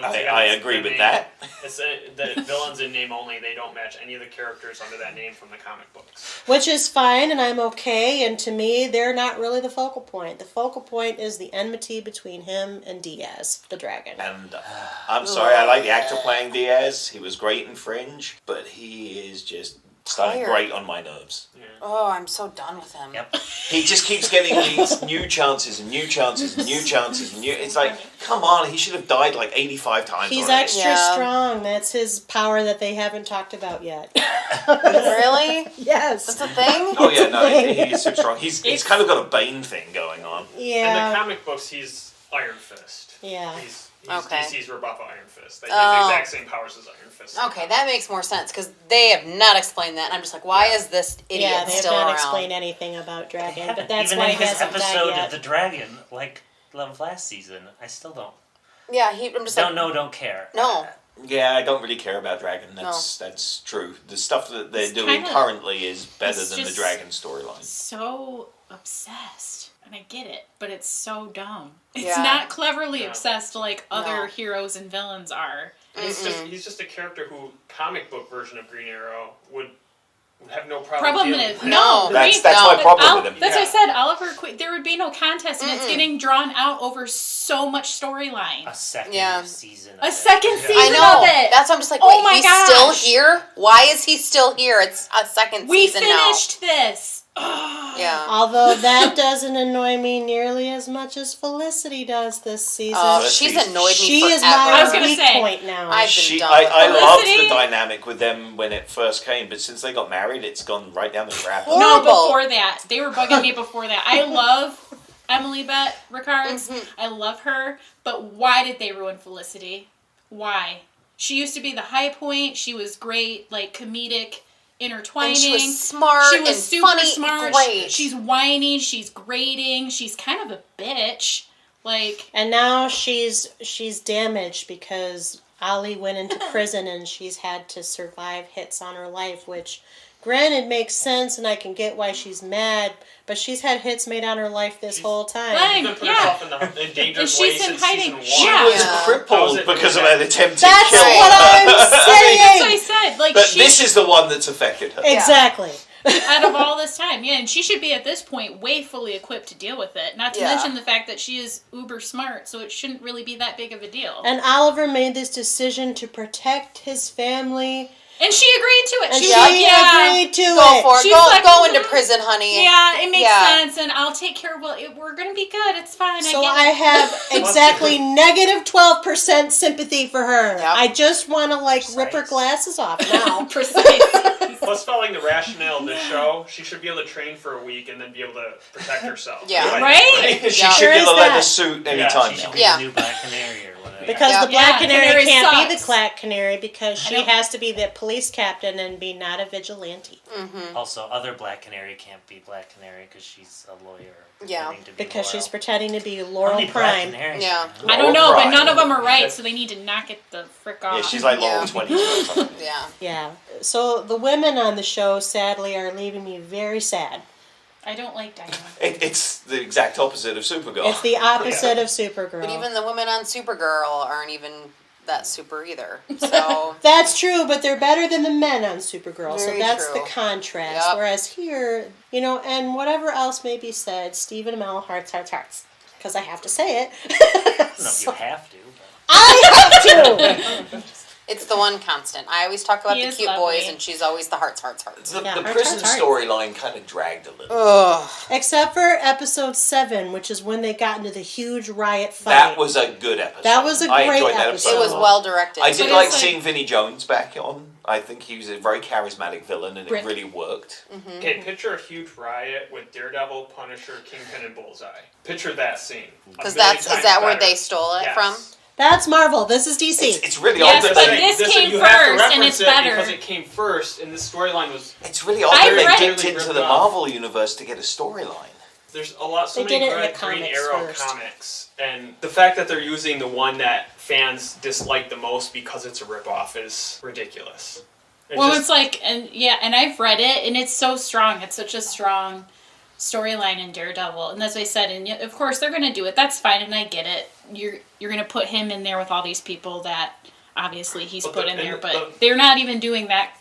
I agree with that. It's the villains in name only. They don't match any of the characters under that name from the comic books. Which is fine, and I'm okay, and to me, they're not really the focal point. The focal point is the enmity between him and Diaz, the dragon. And I'm sorry, I like the actor playing Diaz. He was great in Fringe, but he is just starting Tired. great on my nerves. Yeah. Oh, I'm so done with him. Yep. He just keeps getting these new chances and new chances and new chances and new. It's like, come on, he should have died like 85 times. He's already. extra Yeah. strong. That's his power that they haven't talked about yet. Really? Yes. That's a thing? Oh yeah, no, he is super strong. He's kind of got a Bane thing going on. In the Yeah. comic books, he's Iron Fist. Yeah. He's Okay. DC's rebuff of Iron Fist. They Oh. have the exact same powers as Iron Fist. Okay, that makes more sense because they have not explained that. And I'm just like, why is this idiot Yeah, they have still not around? explained anything about They Dragon, haven't. but that's Even why in he his hasn't died episode yet. of the Dragon, like last season, I still don't I'm just like, don't care. No. Yeah, I don't really care about Dragon. That's true. The stuff that they're It's doing kinda- currently is better it's than the just- Dragon storyline. So obsessed. And I get it, but it's so dumb. It's Yeah. not cleverly Yeah. obsessed like other No. heroes and villains are. He's just a character who comic book version of Green Arrow would have no problem Problem dealing is, with. no. That's No. my problem with him. That's Yeah. what I said. Oliver Queen. There would be no contest, and it's getting drawn out over so much storyline. A second Yeah. season. A of second it. season I know. of it. That's why I'm just like, Oh wait, my he's gosh. still here? Why is he still here? It's a second We season finished this. now. Yeah. Although that doesn't annoy me nearly as much as Felicity does this season. Oh, Felicity- she's annoyed me she forever. is my I was gonna weak say, point now. I've been done I with loved Felicity- the dynamic with them when it first came, but since they got married, it's gone right down the crap. Horrible. No, before that. They were bugging me before that. I love Emily Bett Ricards. I love her. But why did they ruin Felicity? Why? She used to be the high point. She was great, like comedic intertwining. And she was smart. She was and super funny, smart. Great. She's whiny. She's grating. She's kind of a bitch. Like, and now she's damaged because Ollie went into prison and she's had to survive hits on her life, which granted makes sense and I can get why she's mad, but she's had hits made on her life this whole time. Right. She's been putting herself in the endangered And she's way been since hiding. season 1. Yeah. She was crippled because of an attempted That's kill. what I'm that's what saying. I said. Like, But she, this is the one that's affected her. Exactly. out of all this time, yeah, and she should be at this point way fully equipped to deal with it. Not to mention the fact that she is uber smart, so it shouldn't really be that big of a deal. And Oliver made this decision to protect his family. And she agreed to it. And She she was like, yeah. agreed to Go it. for it. She's Go, like, go into prison, honey. Yeah, it makes Yeah. sense, and I'll take care of. Well, we're gonna be good. It's fine. So I I get it. have exactly negative 12% sympathy for her. Yep. I just want to rip her glasses off now. Precise. Plus, following the rationale of this show, she should be able to train for a week and then be able to protect herself. Yeah. Right? She Yeah. should There get is a leather that. suit Yeah, anytime She now. should be Yeah. the new Black Canary or whatever. Because Yeah. the Black Yeah, Canary Canary can't be the sucks. Black Canary because she don't- has to be the police captain and be not a vigilante. Also, other Black Canary can't be Black Canary because she's a lawyer. Yeah. pretending to be Because Laurel. she's pretending to be How Laurel many Black Prime. Canaries Yeah. are there? I don't know, but Right. none of them are right, so they need to knock it the frick off. Yeah, she's like Laurel Yeah. 22 or something. Yeah. Yeah. So the women on the show, sadly, are leaving me very sad. I don't like Diana. It's the exact opposite of Supergirl. It's the opposite of Supergirl. But even the women on Supergirl aren't even that super either. So That's true, but they're better than the men on Supergirl, so Very that's true. the contrast. Yep. Whereas here, and whatever else may be said, Stephen Amell, hearts. Because I have to say it. I don't know if you have to. But... I have to! it's the one constant. I always talk about He the is cute lovely. boys, and she's always the hearts. The Yeah, prison hearts. storyline kind of dragged a little. Ugh. Except for episode 7, which is when they got into the huge riot fight. That was a good episode. That was a I great enjoyed that episode. It was well directed. I So did it's like like- seeing Vinnie Jones back on. I think he was a very charismatic villain, and Brick. it really worked. Okay, picture a huge riot with Daredevil, Punisher, Kingpin, and Bullseye. Picture that scene. Because A million is times that where better. they stole it Yes. from? That's Marvel. This is DC. It's really Yes, odd that but they. this came you have to first, and reference it's it better. because it came first, and this storyline was. It's really odd I've that read they it. dipped into the Marvel universe to get a storyline. There's a lot, so They many did it in the great Green comics Arrow first. comics, and the fact that they're using the one that fans dislike the most because it's a ripoff is ridiculous. It's like, and I've read it, and it's so strong. It's such a strong storyline in Daredevil, and as I said, and of course they're going to do it. That's fine, and I get it. You're going to put him in there with all these people that obviously he's But put the- in there, and but the- they're not even doing that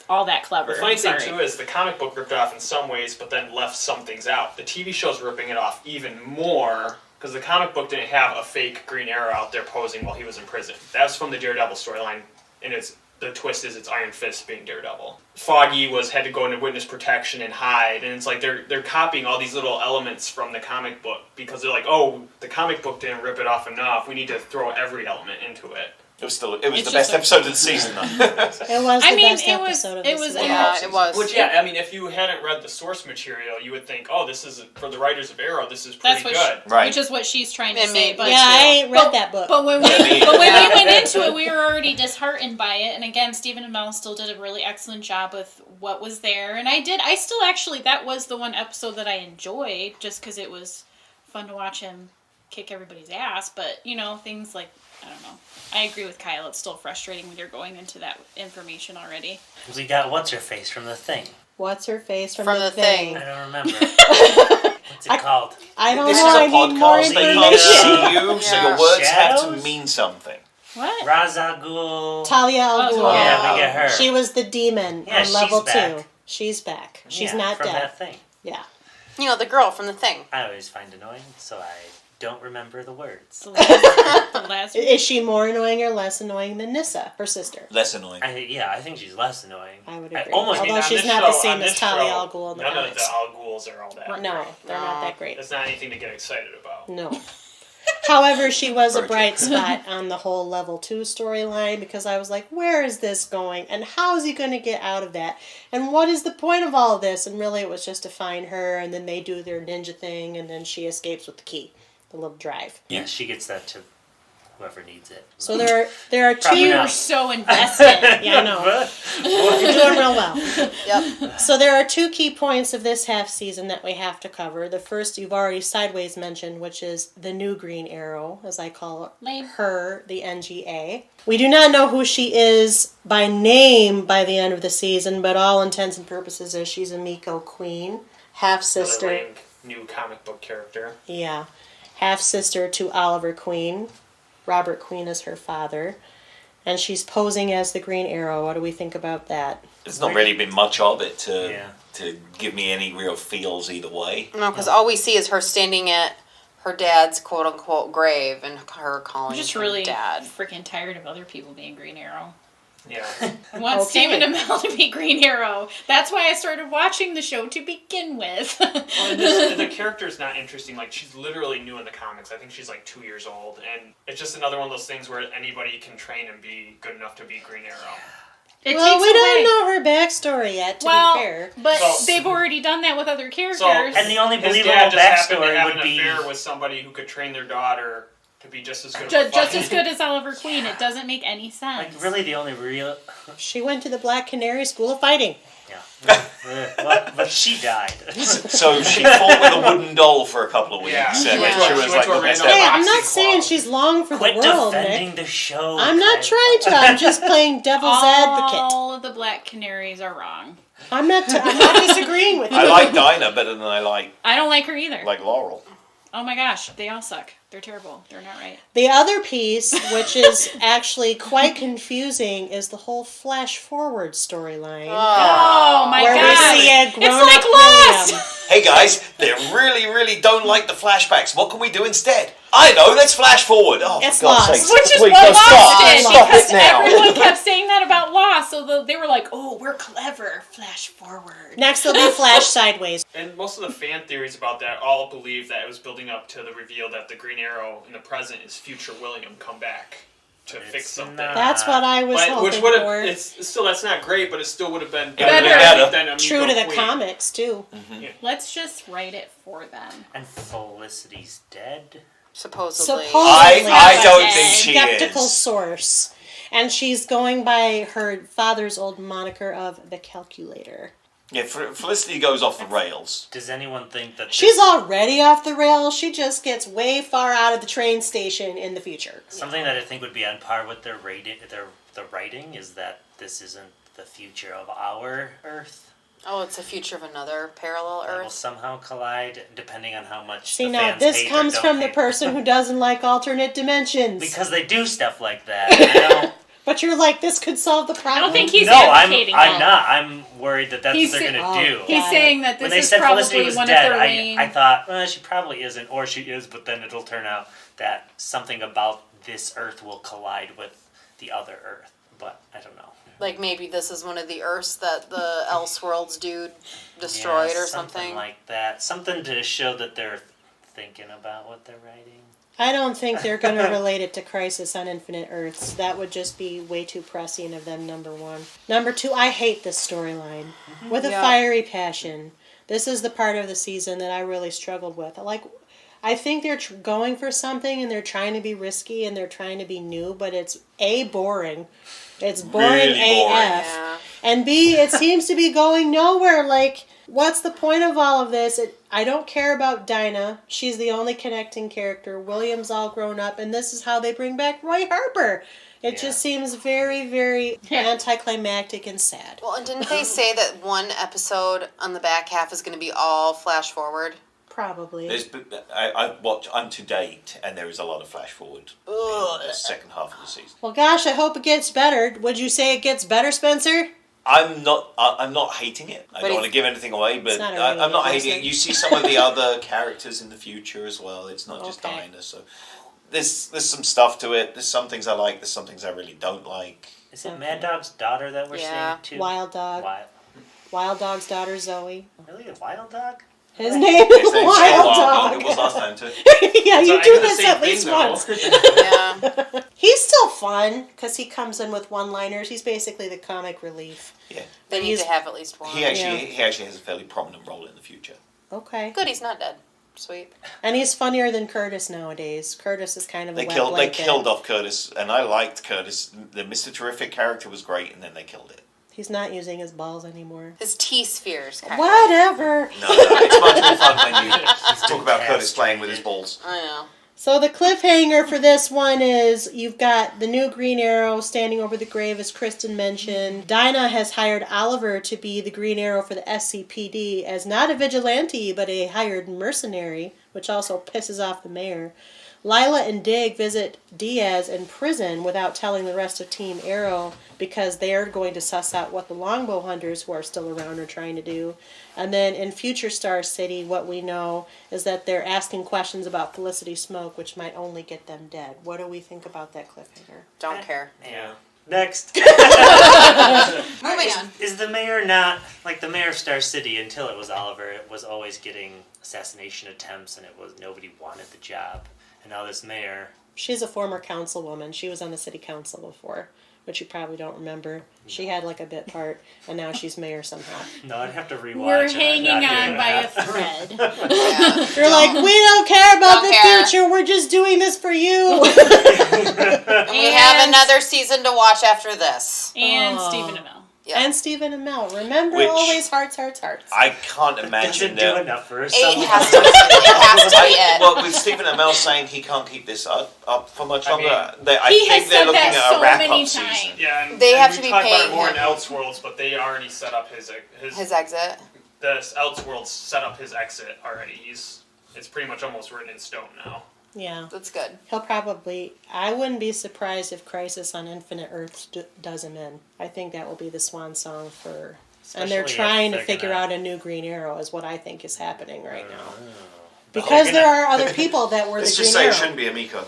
all that clever. The funny I'm thing sorry. too is the comic book ripped off in some ways, but then left some things out. The TV show's ripping it off even more because the comic book didn't have a fake Green Arrow out there posing while he was in prison. That was from the Daredevil storyline, and the twist is it's Iron Fist being Daredevil. Foggy had to go into witness protection and hide, and it's like they're copying all these little elements from the comic book because they're like, oh, the comic book didn't rip it off enough. We need to throw every element into it. It was It's the just best a- episode of the season, though. It was the I mean, best it was- episode of it the was season. Yeah, it was. Which, yeah, I mean, if you hadn't read the source material, you would think, oh, this is, for the writers of Arrow, this is pretty That's good. Right. which is what she's trying to And say. me- But Yeah, I ain't read that book. But when we Yeah, we Yeah. went into it, we were already disheartened by it. And again, Stephen Amell still did a really excellent job with what was there. And I still actually, that was the one episode that I enjoyed, just because it was fun to watch him kick everybody's ass. But things like, I don't know. I agree with Kyle. It's still frustrating when you're going into that information already. We got what's her face from the thing. What's her face from From the the thing? Thing. I don't remember. What's it called? I don't This know. is I a need more podcast. They can't information. see you, so Yeah. your words have to Shadows? mean something. What? Razagul. Talia al Oh, Ghul. Yeah, we get her. She was the demon Yeah, on level she's back. 2. She's back. She's Yeah, not from dead. that thing. Yeah. The girl from the Thing. I always find annoying, so I don't remember the words. The last Is she more annoying or less annoying than Nissa, her sister? Less annoying. I think she's less annoying. I would agree. Almost Although on she's this not the show- same on as this Talia show, al Ghul in the none of comics. the Al Ghuls are all that. No, they're not that great. It's not anything to get excited about. No. However, she was a Very bright true. spot on the whole level 2 storyline because I was like, where is this going? And how is he going to get out of that? And what is the point of all of this? And really, it was just to find her, and then they do their ninja thing, and then she escapes with the key, the little drive. Yeah, she gets that to whoever needs it. So there are Probably two. You not. were so invested. Yeah, I know. You're doing real well. Yep. So there are two key points of this half season that we have to cover. The first you've already sideways mentioned, which is the new Green Arrow, as I call Lame. her, the NGA. We do not know who she is by name by the end of the season, but all intents and purposes is she's a Miko Queen, half Another sister. lame new comic book character. Yeah, half sister to Oliver Queen. Robert Queen is her father. And she's posing as the Green Arrow. What do we think about that? There's not really been much of it to Yeah. to give me any real feels either way. No, because all we see is her standing at her dad's quote unquote grave and her calling I'm just him really dad. freaking tired of other people being Green Arrow. Yeah. I want Okay. Stephen Amell to be Green Arrow. That's why I started watching the show to begin with. Well, and the character's not interesting. Like, she's literally new in the comics. I think she's like 2 years old. And it's just another one of those things where anybody can train and be good enough to be Green Arrow. It Well, takes we don't away- know her backstory yet, to well, be fair. but So- they've already done that with other characters. So- And the only His believable dad just happened to backstory have would an be affair with somebody who could train their daughter to be just as good. Just as good as Oliver Queen. It doesn't make any sense. like really the only real. She went to the Black Canary School of Fighting. Yeah. but she died. So she fought with a wooden doll for a couple of weeks, Yeah. and She went to she a- was she like went the to a best random Hey, ever. I'm not boxing saying club. she's long for Quit the world, defending Nick. the show. I'm not Kylie. trying to. I'm just playing devil's advocate. All of the Black Canaries are wrong. I'm not disagreeing with you. I like Dinah better than I like I don't like her either. Laurel. Oh my gosh, they all suck. They're terrible. They're not right. The other piece, which is actually quite confusing, is the whole flash forward storyline. Oh my where god. we see a It's grown-up like Lost! William. Hey guys, they really don't like the flashbacks. What can we do instead? I know, let's flash forward. Oh, It's for God's Lost. sakes. Which is Please, what no, Lost stop. did, Stop because it now. everyone kept saying that about Lost, so they were like, oh, we're clever, flash forward. Next, there'll be flash sideways. And most of the fan theories about that all believe that it was building up to the reveal that the Green Arrow in the present is future William come back to fix something. not. That's what I was But, which hoping would for. have, it's still, that's not great, but it still would have been Better. better than a True to Miko the Queen. comics, too. Let's just write it for them. And Felicity's dead. Supposedly. I don't Yes. think she Skeptical is. source. And she's going by her father's old moniker of the Calculator. Yeah, Felicity goes off the rails. Does anyone think that She's this- already off the rails. She just gets way far out of the train station in the future. something that I think would be on par with their rating, the writing is that this isn't the future of our Earth. Oh, it's the future of another parallel That will Earth. somehow collide depending on how much See, the now fans this hate or comes don't from the hate. person who doesn't like alternate dimensions. Because they do stuff like that. You know? But you're like, this could solve the problem. I don't think he's no, advocating I'm that. not. I'm worried that that's He's what they're sa- going to do. He's Got it. saying that When this they is said Felicity probably was one dead, of their main... I thought, well, she probably isn't, or she is, but then it'll turn out that something about this Earth will collide with the other Earth. But I don't know. Like maybe this is one of the Earths that the Elseworlds dude destroyed Yeah, or something. like that. Something to show that they're thinking about what they're writing. I don't think they're going to relate it to Crisis on Infinite Earths. That would just be way too prescient of them, number one. Number two, I hate this storyline. With a Yeah. fiery passion. This is the part of the season that I really struggled with. I think they're going for something and they're trying to be risky and they're trying to be new, but it's A, boring. It's boring Really boring. AF. Yeah. And B, it seems to be going nowhere. Like, what's the point of all of this? I don't care about Dinah. She's the only connecting character. William's all grown up, and this is how they bring back Roy Harper. It Yeah. just seems very, very anticlimactic and sad. Well, and didn't they say that one episode on the back half is going to be all flash forward? Probably. I've watched. I'm to date, and there is a lot of flash forward in the second half of the season. Well, gosh, I hope it gets better. Would you say it gets better, Spencer? I'm not hating it. I But don't want to give anything away, but not a I'm not really hating it. person. You see some of the other characters in the future as well. It's not just Okay. Dinah. So there's some stuff to it. There's some things I like. There's some things I really don't like. Is it Mad Dog's daughter that we're Yeah. seeing too? Wild Dog. Wild. Wild Dog's daughter, Zoe. Really, a Wild Dog? His name is His name's Wild still Dog. Dog. It was last time too. Yeah, So you I do the this same at thing, least though. once. Yeah. He's still fun because he comes in with one-liners. He's basically the comic relief. Yeah. They need he's- to have at least one. He actually has a fairly prominent role in the future. Okay. Good, he's not dead. Sweet. And he's funnier than Curtis nowadays. Curtis is kind of a They wet killed blanket. off Curtis, and I liked Curtis. The Mr. Terrific character was great, and then they killed it. He's not using his balls anymore. His T-spheres, kind of. Whatever. No, it's much more fun when you talk about Curtis playing with his balls. I know. So the cliffhanger for this one is you've got the new Green Arrow standing over the grave, as Kristen mentioned. Dinah has hired Oliver to be the Green Arrow for the SCPD as not a vigilante, but a hired mercenary, which also pisses off the mayor. Lila and Dig visit Diaz in prison without telling the rest of Team Arrow because they're going to suss out what the longbow hunters who are still around are trying to do. And then in Future Star City, what we know is that they're asking questions about Felicity Smoke, which might only get them dead. What do we think about that cliffhanger? Don't care. Yeah. Next. Moving on. Is the mayor not, like the mayor of Star City, until it was Oliver, it was always getting assassination attempts and it was nobody wanted the job. And now this mayor... She's a former councilwoman. She was on the city council before, which you probably don't remember. She had like a bit part, and now she's mayor somehow. No, I'd have to rewatch We're it. I'm hanging not on doing by a that. thread. Yeah. You're like, we don't care about Don't the care. future. We're just doing this for you. We have another season to watch after this. And Aw. Stephen Amell. Yep. And Stephen and Mel. Remember, Which- always hearts, hearts, hearts. I can't It imagine should do that. enough for us. 8 has to be it. Well, with Stephen Amell saying he can't keep this up for much I longer, mean, I He think has they're said looking that at so a wrap-up many season. times. Yeah, and, They and have we to be talk about it paying more in him. Elseworlds, but they already set up his His exit. the Elseworlds set up his exit already. It's pretty much almost written in stone now. Yeah. That's good. He'll probably... I wouldn't be surprised if Crisis on Infinite Earths does him in. I think that will be the swan song for... and they're Especially if trying to they're figure gonna- out a new Green Arrow is what I think is happening right now. Oh. Because gonna- there are other people that were the Let's Green just say Arrow. it shouldn't be Amiko.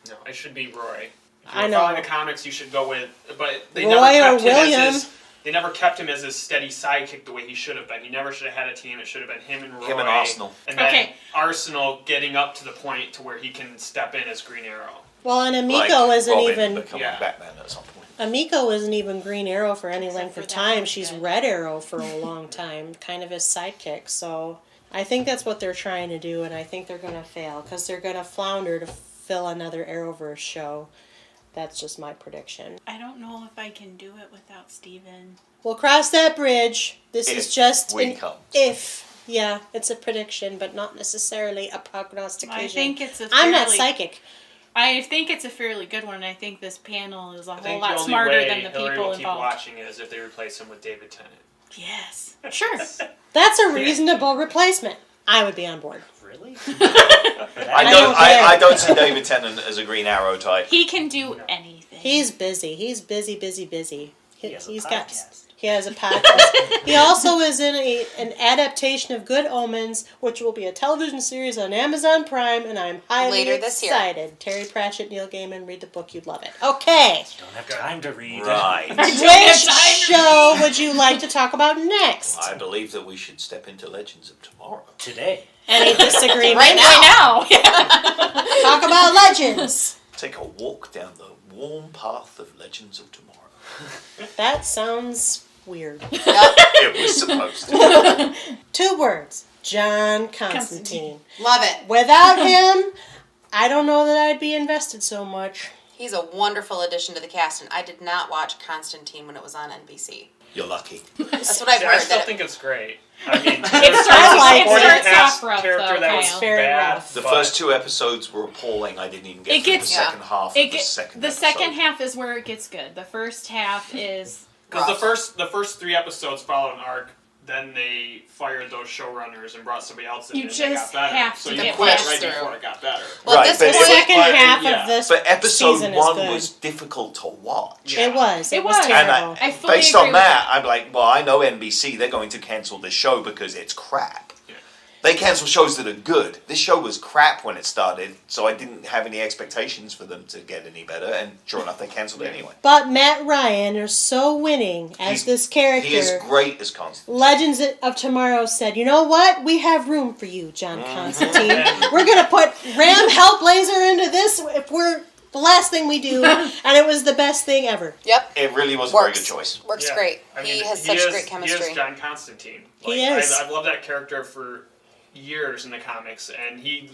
No, it should be Roy. If I you're know. following the comics, you should go with, but they Roy never or kept him William. as his. They never kept him as his steady sidekick the way he should have been. He never should have had a team. It should have been him and Roy. Him and Arsenal. And then Okay. Arsenal getting up to the point to where he can step in as Green Arrow. Well, and Like Amiko isn't Robin even... becoming Yeah. Batman at some point. Amiko isn't even Green Arrow for any Except length for of that time. one She's good. Red Arrow for a long time, kind of his sidekick. So I think that's what they're trying to do, and I think they're going to fail because they're going to flounder to fill another Arrowverse show. That's just my prediction. I don't know if I can do it without Stephen. We'll cross that bridge. This is If just we an come. if. Yeah, it's a prediction, but not necessarily a prognostication. I think it's a I'm not fairly- psychic. I think it's a fairly good one, and I think this panel is a I whole think lot the only smarter way than the Hillary people will keep involved. watching it is if they replace him with David Tennant. Yes. Sure. That's a reasonable replacement. I would be on board. Really? I don't see David Tennant as a Green Arrow type. He can do anything. He's busy. He's busy. He has a He's podcast. He has a podcast. He also is in an adaptation of Good Omens, which will be a television series on Amazon Prime, and I'm highly Later this year. excited. Terry Pratchett, Neil Gaiman, read the book. You'd love it. Okay. Don't have time to read. Right. Which show would you like to talk about next? I believe that we should step into Legends of Tomorrow. Today. Any disagreement? Right now. Talk about Legends. Take a walk down the warm path of Legends of Tomorrow. That sounds weird. Yep. It was supposed to. 2 words. John Constantine. Love it. Without him, I don't know that I'd be invested so much. He's a wonderful addition to the cast, and I did not watch Constantine when it was on NBC. You're lucky. That's what I've See, heard. I still that think it's great. I mean, It starts off rough, character though, that was Kyle. Very bad. rough. The but first 2 episodes were appalling. I didn't even get It through gets- the second half of the second the episode. second half is where it gets good. The first half is Because rough. the first 3 episodes followed an arc, then they fired those showrunners and brought somebody else in, You and just they got better. have so to you get quit past right through. before it got better. Well, Right, this but The it was- second half yeah. of this But episode season is 1 good. was difficult to watch. Yeah. It was. It It was was. And terrible. I fully based agree on with that, I'm like, well, I know NBC, they're going to cancel this show because it's crap. Yeah. They cancel shows that are good. This show was crap when it started, so I didn't have any expectations for them to get any better, and sure enough, they cancelled it anyway. But Matt Ryan is so winning as He's- this character. He is great as Constantine. Legends of Tomorrow said, you know what? We have room for you, John Mm-hmm. Constantine. We're going to put Ram Hellblazer into this if we're the last thing we do. And it was the best thing ever. Yep. It really was a Works. very good choice. Works Yeah. great. I mean, he has he such is- great chemistry. He is John Constantine. He is. I love that character for years in the comics, and he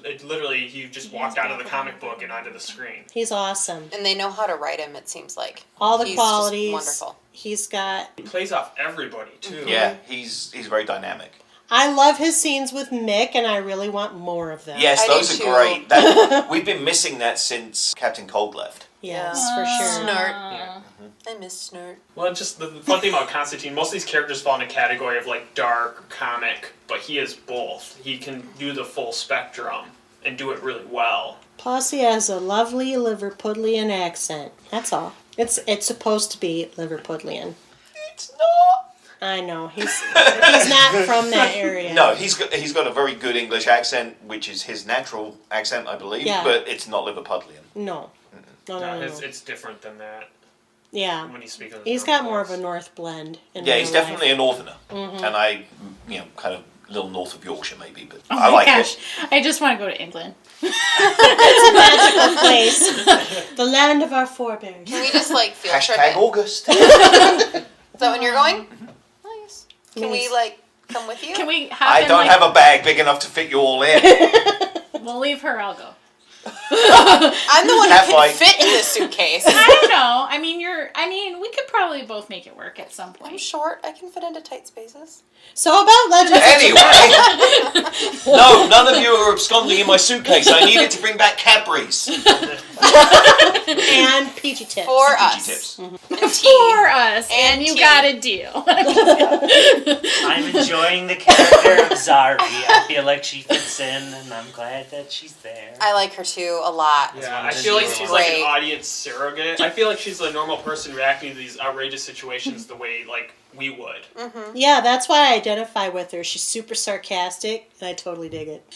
just walked out of the comic book and onto the screen. He's awesome. And they know how to write him, it seems like. All the He's qualities. just wonderful. He's got... He plays off everybody, too. Yeah, he's very dynamic. I love his scenes with Mick, and I really want more of them. Yes, I those do are too. great. We've been missing that since Captain Cold left. Yes, for sure. Snort. Yeah. I miss Snort. Well, just the fun thing about Constantine, most of these characters fall in a category of like dark, comic, but he is both. He can do the full spectrum and do it really well. Plus, he has a lovely Liverpudlian accent. That's all. It's supposed to be Liverpudlian. It's not. I know. He's not from that area. No, he's got a very good English accent, which is his natural accent, I believe, Yeah. but it's not Liverpudlian. No. No. It's different than that Yeah. when he's speaking. He's got more of a North blend. In Yeah, real he's definitely life. a northerner. And I, kind of a little north of Yorkshire maybe, but Oh I my like gosh. it. I just want to go to England. It's a magical place. The land of our forebears. Can we just like field trip Hashtag it? August. Is that when you're going? Nice. Can we Nice. like come with you? Can we hop I in, don't like, have a bag big enough to fit you all in. We'll leave her, I'll go. I'm the one who Have, can like- fit in this suitcase. I don't know. I mean, we could probably both make it work at some I'm point. short. I can fit into tight spaces. So about Legends Anyway, no, none of you are absconding in my suitcase. I needed to bring back Cadbury's. and PG Tips. For PG us. tips. And For tea. us, and you tea. got a deal. I'm enjoying the character of Zari. I feel like she fits in, and I'm glad that she's there. I like her too a lot. Yeah, I She's feel like she's like an great. audience surrogate. I feel like she's a normal person reacting to these outrageous situations the way like we would. Yeah, that's why I identify with her. She's super sarcastic, and I totally dig it.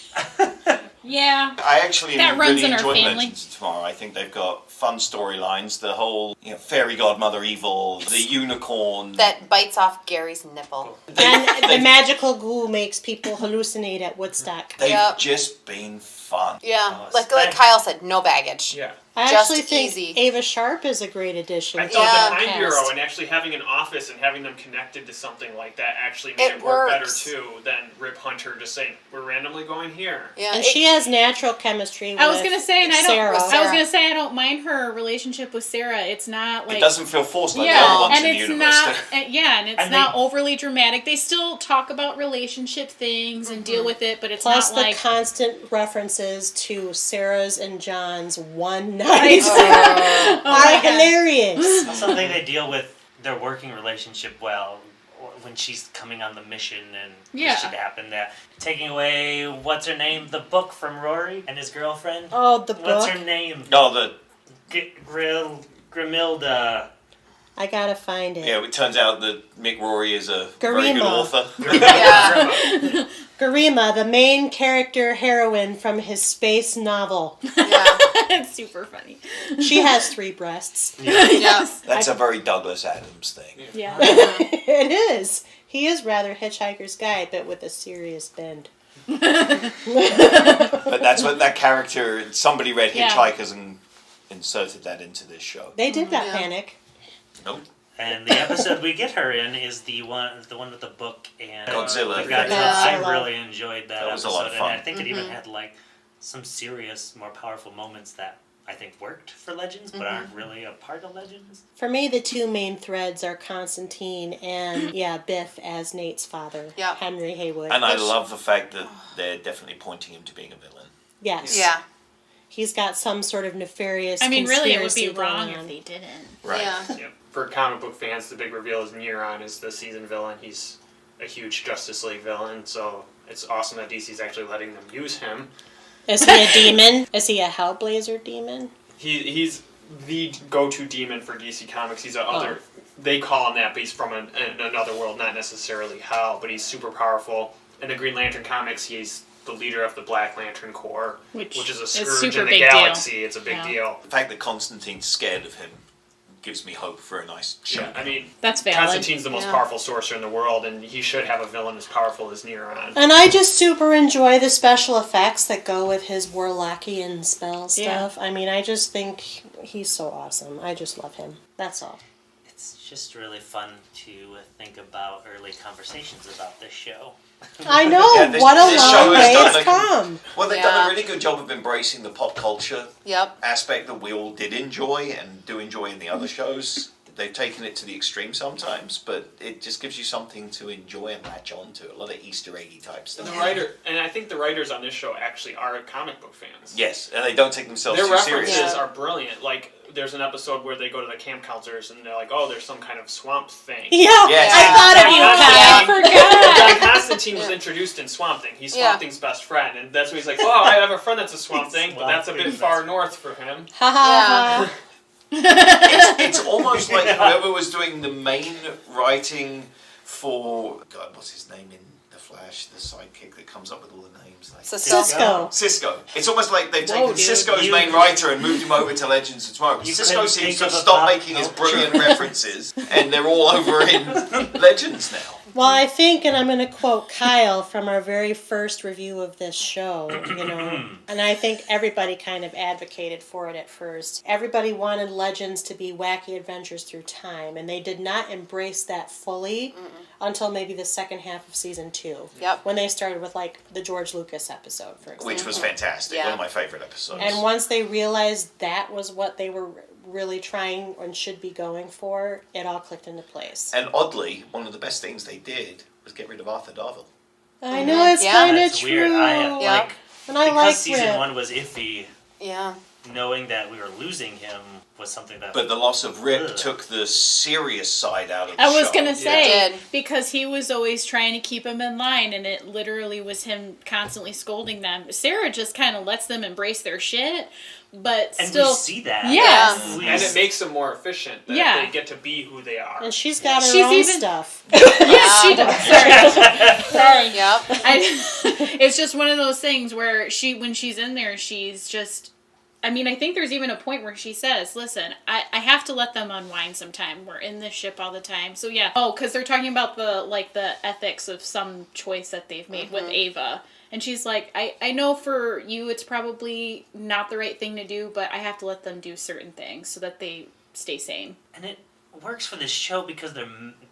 Yeah. I actually That runs really in our enjoyed family. Legends tomorrow. I think they've got fun storylines. The whole fairy godmother evil, the unicorn. That bites off Gary's nipple. And the magical goo makes people hallucinate at Woodstock. They've Yep. just been fun. Yeah, Oh, like spec- Kyle said, no baggage. Yeah. I Just actually think easy. Ava Sharp is a great addition. I to thought Yeah. the Time cast. Bureau and actually having an office and having them connected to something like that actually made It it work better works. too than Rip Hunter just saying we're randomly going here. Yeah, And it- she has natural chemistry with I was gonna say, and I don't. Sarah. I was gonna say, I don't mind her relationship with Sarah. It's not like It doesn't feel forced like the yeah, other ones and in the it's universe. not. And it's And not they- overly dramatic. They still talk about relationship things and deal with it, but it's Plus not the like constant references to Sarah's and John's one night Oh my are God. hilarious. Something they deal with their working relationship well when she's coming on the mission and Yeah. it should happen that taking away what's her name, the book from Rory and his girlfriend. Oh, the What's book. her name? No, the Grimilda. I gotta find it. it turns out that Mick Rory is a very good Garima. author. yeah, Garima, the main character heroine from his space novel. yeah, it's super funny. She has 3 breasts. yeah. That's a very Douglas Adams thing. Yeah. It is. He is rather Hitchhiker's Guide, but with a serious bend. But that's what that character. Somebody read Yeah. Hitchhikers and inserted that into this show. They did that Yeah. panic. Nope. And the episode we get her in is the one with the book and Godzilla. Godzilla. Yeah. I really enjoyed that That was a episode, lot of fun. and I think it even had like some serious, more powerful moments that I think worked for Legends, but aren't really a part of Legends. For me, the 2 main threads are Constantine and, Biff as Nate's father, Yeah. Henry Haywood. And I love the fact that they're definitely pointing him to being a villain. Yes. Yeah, He's got some sort of nefarious I mean, really, it would be conspiracy wrong going if on. they didn't. Right. yeah. Yep. For comic book fans, the big reveal is Neron is the season villain. He's a huge Justice League villain, so it's awesome that DC's actually letting them use him. Is he a demon? Is he a Hellblazer demon? He's the go-to demon for DC Comics. He's a other. They call him that, but he's from another world, not necessarily hell. But he's super powerful. In the Green Lantern comics, he's the leader of the Black Lantern Corps, which is a is scourge super in the big deal. galaxy. It's a big Yeah. deal. The fact that Constantine's scared of him gives me hope for a nice show. Yeah, I mean, That's valid. Constantine's the most Yeah. powerful sorcerer in the world, and he should have a villain as powerful as Neron. And I just super enjoy the special effects that go with his Warlockian spell Yeah. stuff. I mean, I just think he's so awesome. I just love him. That's all. it's just really fun to think about early conversations about this show. I know. Yeah, what a this long show has way done it's come. Well, they've done a really good job of embracing the pop culture Yep. aspect that we all did enjoy and do enjoy in the other shows. They've taken it to the extreme sometimes, but it just gives you something to enjoy and latch on to. A lot of Easter eggy type stuff. And I think the writers on this show actually are comic book fans. Yes, and they don't take themselves Their too references seriously. are brilliant. Like, there's an episode where they go to the camp counselors and they're like, "Oh, there's some kind of swamp thing." Yeah, Yes. I thought of you, Yeah. Kyle. I forgot. John Constantine was introduced in Swamp Thing. He's Swamp Thing's best friend, and that's when he's like, "Oh, I have a friend that's a Swamp Thing." Well, that's a bit far north for him. Ha ha ha. It's almost like whoever was doing the main writing for God, what's his name in The Flash, the sidekick that comes up with all the names. Like Cisco. Cisco. It's almost like they've taken dude. Cisco's main writer and moved him over to Legends of Tomorrow. You Cisco couldn't seems think to have of a stopped pop making his culture. brilliant references, and they're all over in Legends now. Well, I think, and I'm going to quote Kyle from our very first review of this show, and I think everybody kind of advocated for it at first. Everybody wanted Legends to be wacky adventures through time, and they did not embrace that fully until maybe the second half of season 2. Yep. When they started with, like, the George Lucas episode, for example. Which was fantastic. Yeah. One of my favorite episodes. And once they realized that was what they were really trying and should be going for, it all clicked into place. And oddly, one of the best things they did was get rid of Arthur Darvill. I know, it's Yeah. kind of That's true. weird. Yeah. And I because like season Rip. 1 was iffy, Yeah. knowing that we were losing him was something that... But the loss of Rip Ugh. took the serious side out of the I was show. gonna say It did. because he was always trying to keep him in line, and it literally was him constantly scolding them. Sarah just kind of lets them embrace their shit, but and still, we see that. yes, We And it makes them more efficient that Yeah. they get to be who they are. And she's got her She's own even- stuff. yes, she does. Sorry. Yep. It's just one of those things where when she's in there, she's just. I mean, I think there's even a point where she says, "Listen, I have to let them unwind sometime. We're in this ship all the time." So yeah. Oh, because they're talking about the ethics of some choice that they've made with Ava. And she's like, I know for you it's probably not the right thing to do, but I have to let them do certain things so that they stay sane. And it works for this show because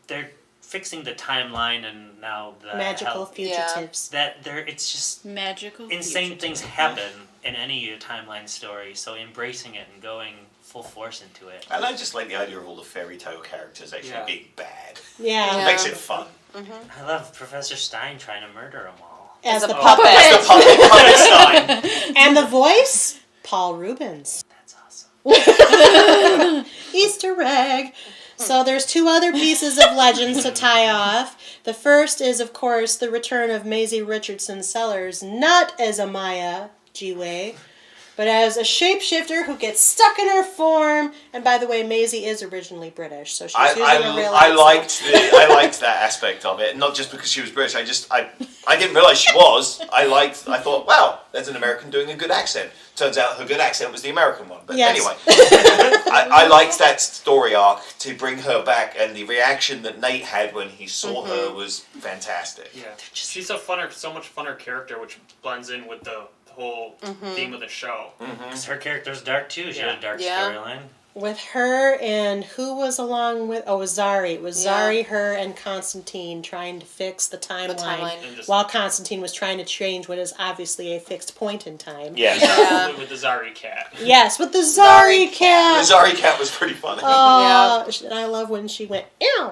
they're fixing the timeline and now the Magical fugitives. it's just Magical insane fugitive. things happen in any timeline story, so embracing it and going full force into it. And I just like the idea of all the fairy tale characters actually being bad. Yeah. It makes it fun. I love Professor Stein trying to murder them all. As As the a puppet. It's the puppet Stein. And the voice, Paul Rubens. That's awesome. Easter egg. So there's 2 other pieces of Legends to tie off. The first is, of course, the return of Maisie Richardson Sellers, not as Amaya G-Way, but as a shapeshifter who gets stuck in her form. And by the way, Maisie is originally British, so she's using a real I accent. liked that aspect of it, not just because she was British. I didn't realise she was. I thought, wow, there's an American doing a good accent. Turns out her good accent was the American one. But Yes. anyway, I liked that story arc to bring her back, and the reaction that Nate had when he saw her was fantastic. Yeah, she's so much funner character, which blends in with the whole theme of the show. Because her character's dark too. She had a dark Yeah. storyline. With her and who was along with... Oh, it was Zari. It was Zari, her, and Constantine trying to fix the timeline. And just- While Constantine was trying to change what is obviously a fixed point in time. Yeah. With the Zari cat. Yes, with the Zari The cat. Zari cat was pretty funny. And I love when she went, ew.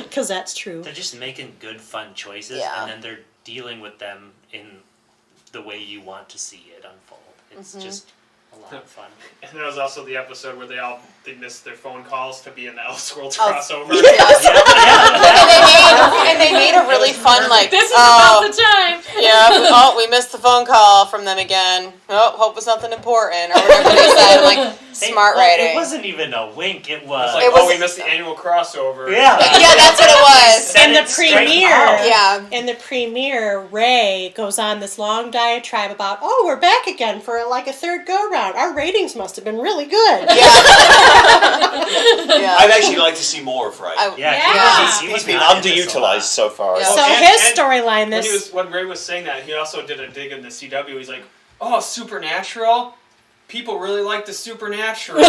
Because that's true. They're just making good, fun choices, Yeah. and then they're dealing with them in the way you want to see it unfold. It's just a lot of fun. And there was also the episode where they missed their phone calls to be in the Elseworlds Oh, crossover. And they made a really fun, like, This is about the time. yeah, we missed the phone call from them again. Oh, hope it's nothing important, or whatever they said. Like, smart writing. It wasn't even a wink. It was. It's like, we missed the annual crossover. Yeah. Yeah, that's what it was. And the Said it straight premiere. out. Yeah. In the premiere, Ray goes on this long diatribe about, oh, we're back again for like a third go-round. Our ratings must have been really good. Yeah. I'd actually like to see more of Ray. Yeah. He's been underutilized so far. Yeah. So And- his and storyline, When Ray was saying that, he also did a dig in the CW. He's like, "Oh, Supernatural, people really like the supernatural.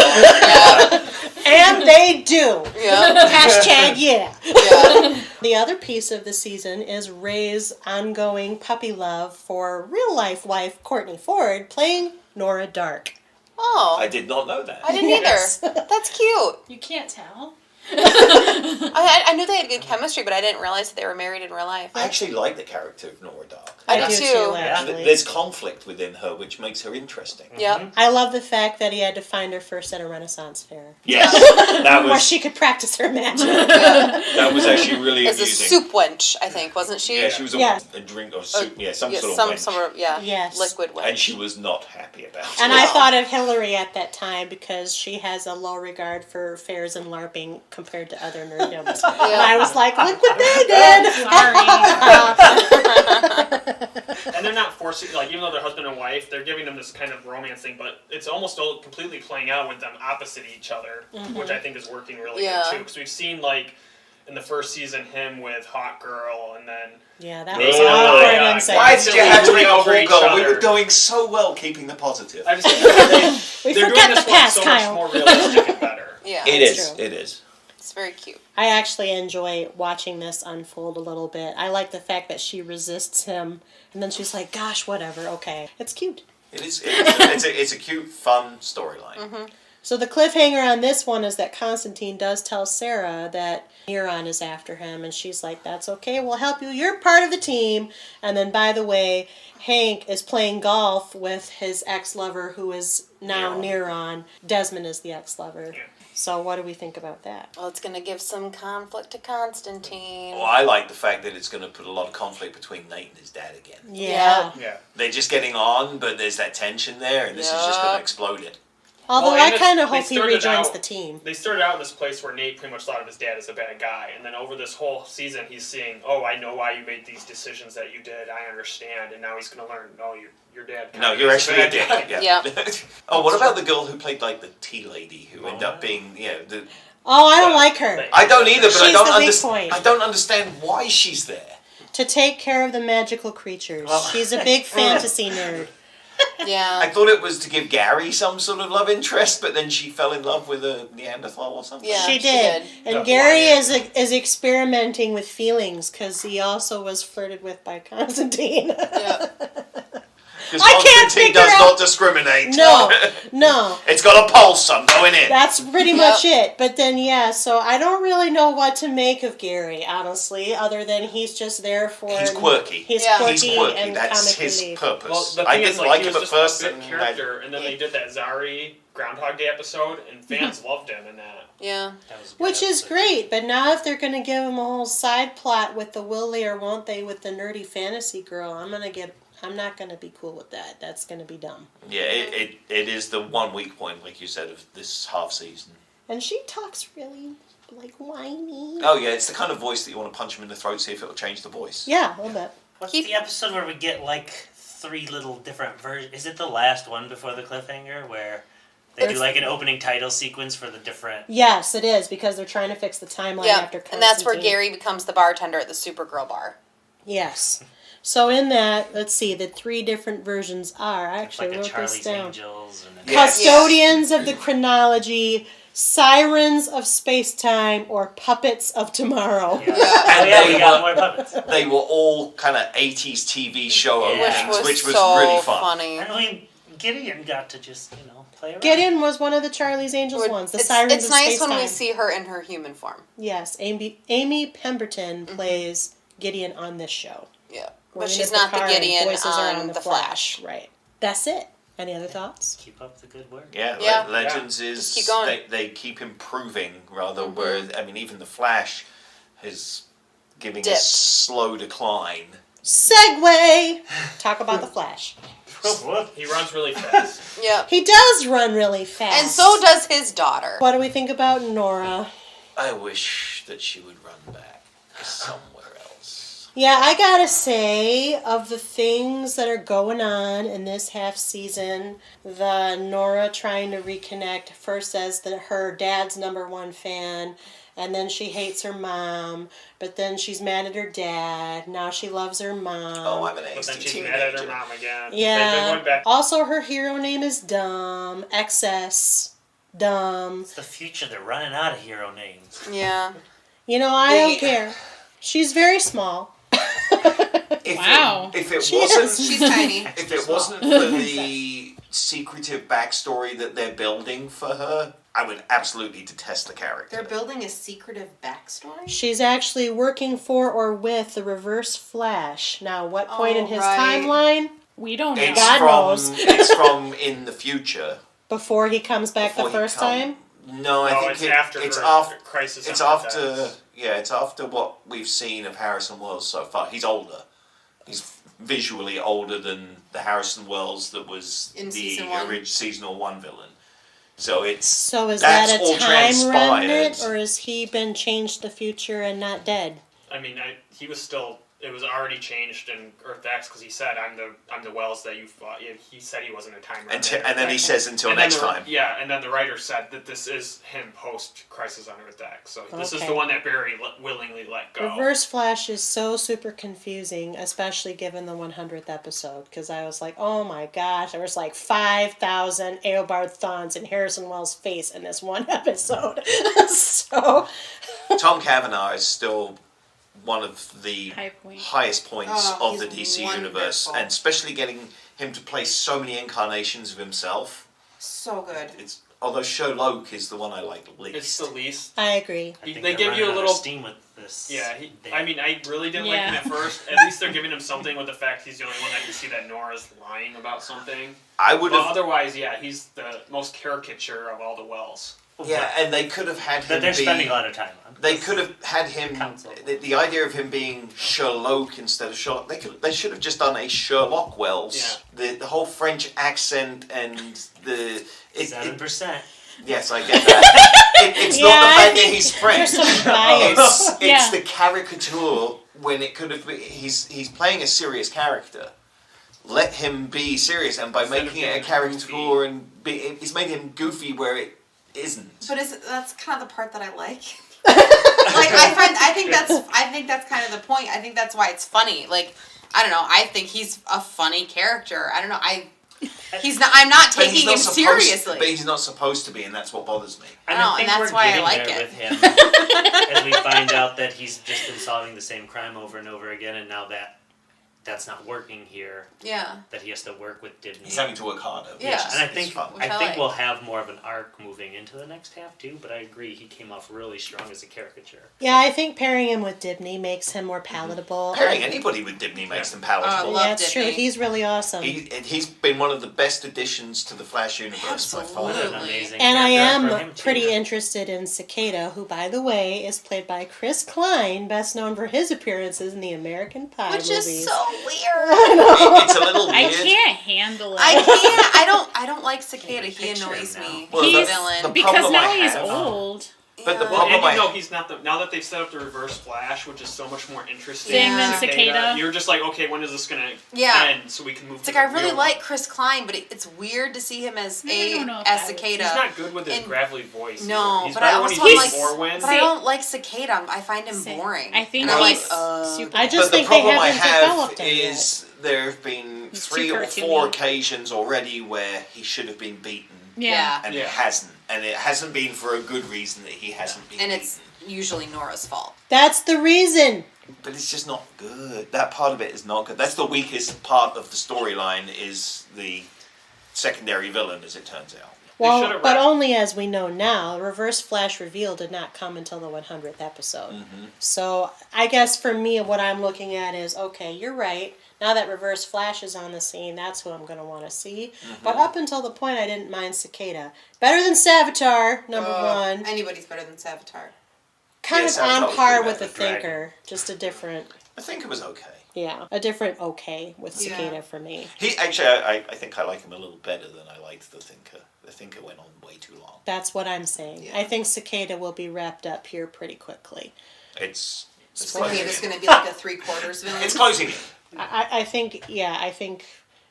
And they do. Yeah. Hashtag yeah. Yeah. The other piece of the season is Ray's ongoing puppy love for real-life wife Courtney Ford playing Nora Dark. Oh. I did not know that. I didn't Yes. either. That's cute. You can't tell. I knew they had good chemistry, but I didn't realize that they were married in real life. I actually like the character of Nora Dark. I do too. Actually. There's conflict within her, which makes her interesting. Yep. I love the fact that he had to find her first at a Renaissance fair. Yes, that Where was she could practice her magic. that was actually really As a amusing. soup wench, I think, wasn't she? Yeah, she was Yes. a drink or soup. Yeah, some sort of some wench. sort of Yes. liquid wench. And she was not happy about it. And I thought of Hillary at that time because she has a low regard for fairs and LARPing compared to other nerddoms. And I was like, look what they did! And they're not forcing, like, even though they're husband and wife, they're giving them this kind of romance thing, but it's almost all completely playing out with them opposite each other, which I think is working really good too. Because we've seen, like, in the first season, him with Hot Girl, and then Yeah, that Yeah. was awkward and Yeah. insane. Why did you have to make a Over whole each girl? We other. were doing so well keeping the positive. I just think that We they're forget doing this the one past, so Kyle. much more realistic and better. Yeah. It That's is. true. It is. It's very cute. I actually enjoy watching this unfold a little bit. I like the fact that she resists him, and then she's like, gosh, whatever, okay. It's cute. It is. It's a cute, fun storyline. So the cliffhanger on this one is that Constantine does tell Sarah that Neuron is after him, and she's like, that's okay, we'll help you, you're part of the team. And then, by the way, Hank is playing golf with his ex-lover, who is now Neuron. Desmond is the ex-lover. Yeah. So what do we think about that? Well, it's going to give some conflict to Constantine. Well, I like the fact that it's going to put a lot of conflict between Nate and his dad again. Yeah. Yeah. They're just getting on, but there's that tension there, and this is just going to explode it. Although Well, I and kind of they hope he started rejoins out- the team. They started out in this place where Nate pretty much thought of his dad as a bad guy, and then over this whole season, he's seeing, "Oh, I know why you made these decisions that you did. I understand." And now he's going to learn, "No, your dad." No, you're is actually a bad guy." dick. Yeah. Oh, what about the girl who played like the tea lady, who ended up being, the... Oh, I don't like her. I don't either, but She's the weak point. I don't understand why she's there. To take care of the magical creatures. Well- She's a big fantasy nerd. Yeah. I thought it was to give Gary some sort of love interest, but then she fell in love with a Neanderthal or something. Yeah. She she did. did. And The Gary Hawaiian. is experimenting with feelings because he also was flirted with by Constantine. Yeah. Because I can't Constantine figure does out- not discriminate. No. It's got a pulse, I'm going in. That's pretty much it. But then, yeah, so I don't really know what to make of Gary, honestly, other than he's just there for... He's quirky. He's Yeah. quirky, He's quirky. and That's comic his relief. purpose. Well, the I thing didn't is, like he him was at just first. a bit And character, and then they did that Zari Groundhog Day episode, and fans loved him in that. Yeah. That was a good Which is episode. great, but now if they're going to give him a whole side plot with the will they or won't they with the nerdy fantasy girl, I'm not going to be cool with that. That's going to be dumb. yeah, it is the one weak point, like you said, of this half season. And she talks really, like, whiny. Oh yeah, it's the kind of voice that you want to punch him in the throat, see if it'll change the voice. Yeah, a little bit. What's the episode where we get like 3 little different versions? Is it the last one before the cliffhanger where they do like an opening title sequence for the different... Yes, it is, because they're trying to fix the timeline Yeah. after Constantine. And that's where Gary becomes the bartender at the Supergirl bar. Yes. So in that, let's see, the 3 different versions are, I actually like a wrote this Charlie's down. Angels and then... Yes. Custodians of the chronology, sirens of space-time, or puppets of tomorrow. Yeah. Yeah. Oh yeah, we got more puppets. They were all kind of 80s TV show Yeah. openings, which was so really fun. funny. I mean, Gideon got to just, play around. Gideon was one of the Charlie's Angels ones, the sirens It's of nice space-time. when we see her in her human form. Yes, Amy Pemberton plays Gideon on this show. Yeah. Where But we she's get not the Picard and Gideon voices are on The Flash. Right. That's it. Any other thoughts? Keep up the good work. Yeah, Yeah. Legends is keep going. They keep improving rather. Whereas I mean, even the Flash is giving a Dipped. slow decline. Segway! Talk about the Flash. He runs really fast. Yeah. He does run really fast. And so does his daughter. What do we think about Nora? I wish that she would run back somewhere else. Yeah, I gotta say, of the things that are going on in this half season, the Nora trying to reconnect first as her dad's #1 fan, And then she hates her mom, but then she's mad at her dad. Now she loves her mom. Oh, I'm an But angsty then she's teenager. mad at her mom again. Yeah. They've been going back. Also, her hero name is Dumb. XS. Dumb. It's the future. They're running out of hero names. Yeah. You know, I don't care. She's very small. Wow. If it She wasn't, is. She's tiny. if it wasn't for the secretive backstory that they're building for her, I would absolutely detest the character. They're building a secretive backstory? She's actually working for or with the Reverse Flash. Now, what point in his right. timeline? We don't know. It's God from knows. it's from in the future. Before he comes back Before the he first come- time? No, I No, think it's after it's her after Crisis. It's on Earth after X. it's after what we've seen of Harrison Wells so far. He's older. He's visually older than the Harrison Wells that was In the season one? original season 1 villain. So it's So is that's that a all time transpired. remnant, or has he been changed to the future and not dead? I mean, he was still. It was already changed in Earth X because he said, "I'm the Wells that you fought." He said he wasn't a time remnant. and then he says until And then next time. Yeah, and then the writer said that this is him post Crisis on Earth X. So this is Okay. the one that Barry willingly let go. Reverse Flash is so super confusing, especially given the 100th episode, because I was like, oh my gosh, there was like 5,000 Eobard Thawns in Harrison Wells' face in this one episode. So, Tom Cavanaugh is still one of the High point. highest points Oh, of the he's DC universe, wonderful. and especially getting him to play so many incarnations of himself. So good. It's although Sherlock is the one I like least. It's the least. I agree. I think They they're give you a running out of little- steam with this. Yeah, thing. I mean, I really didn't like him Yeah. at first. At least they're giving him something with the fact he's the only one that can see that Nora's lying about something. I would But have. otherwise, yeah, he's the most caricature of all the Wells. Yeah, and they could have had him But they're be. spending a lot of time on They this. could have had him. Counsel. The idea of him being Sherlock instead of Sherlock. They should have just done a Sherlock Wells. The whole French accent and the. 7%. Yes, I get that. It's Yeah, not I the fact that think he's French. there's some bias. It's Yeah. the caricature when it could have been. He's playing a serious character. Let him be serious, and by Instead of making it a being caricature goofy. and he's made him goofy where it isn't. But that's kind of the part that I like. Like I think that's kind of the point. I think that's why it's funny. Like I don't know. I think he's a funny character. I don't know. I'm not But he's taking not him supposed- seriously. But he's not supposed to be, and that's what bothers me. I know, and that's why I like there it. with him as we find out that he's just been solving the same crime over and over again, and now that's not working here. Yeah. That he has to work with Dibney. He's having to work harder. Yeah. Which is, And I is think fun. Which I I think like. we'll have more of an arc moving into the next half too. But I agree, he came off really strong as a caricature. Yeah, I think pairing him with Dibney makes him more palatable. Pairing anybody with Dibney makes them palatable. love Yeah, it's true. Dibney. He's really awesome. He's been one of the best additions to the Flash universe by far. What an Absolutely. amazing And I character for am him, too. pretty interested in Cicada, who, by the way, is played by Chris Klein, best known for his appearances in the American Pie Which movies. is so weird. It's a little I weird. can't handle it. I can't. I don't like Cicada. He Picture him annoys now. me. Well, He's a He's- villain. the because problem now I he's have- old. But the Yeah. Well, problem and I you know he's not the. Now that they've set up the Reverse Flash, which is so much more interesting Thing than Cicada. you're just like, okay, when is this gonna Yeah. end so we can move? It's to like I the really real like Chris Klein, but it's weird to see him as I don't know if as I would- Cicada. He's not good with his And- gravelly voice. No, either. He's but I better when also he's like. Morwen. But I don't like Cicada. I find him boring. I think and I'm like, he's super. I just But the think they problem I haven't have developed him yet. is there have been He's 3 too or cartoony. 4 occasions already where he should have been beaten, Yeah. and Yeah. it hasn't. And it hasn't been for a good reason that he hasn't been and beaten. it's usually Nora's fault. That's the reason. But it's just not good. That part of it is not good. That's the weakest part of the storyline is the secondary villain, as it turns out. Well, should've but wrapped- only as we know now. Reverse Flash reveal did not come until the 100th episode. Mm-hmm. So I guess for me, what I'm looking at is, okay, you're right. Now that Reverse Flash is on the scene, that's who I'm going to want to see. Mm-hmm. But up until the point, I didn't mind Cicada. Better than Savitar, number one. Anybody's better than Savitar. Kind Yeah, of Savitar on was par pretty with the bad. Dragon. Thinker. Just a different, I think it was okay. yeah, a different okay with Yeah. Cicada for me. He actually, I think I like him a little better than I liked the Thinker. The Thinker went on way too long. That's what I'm saying. Yeah. I think Cicada will be wrapped up here pretty quickly. It's Spoiler. closing Cicada's in. going to be like a 3/4 villain. It's closing in. I think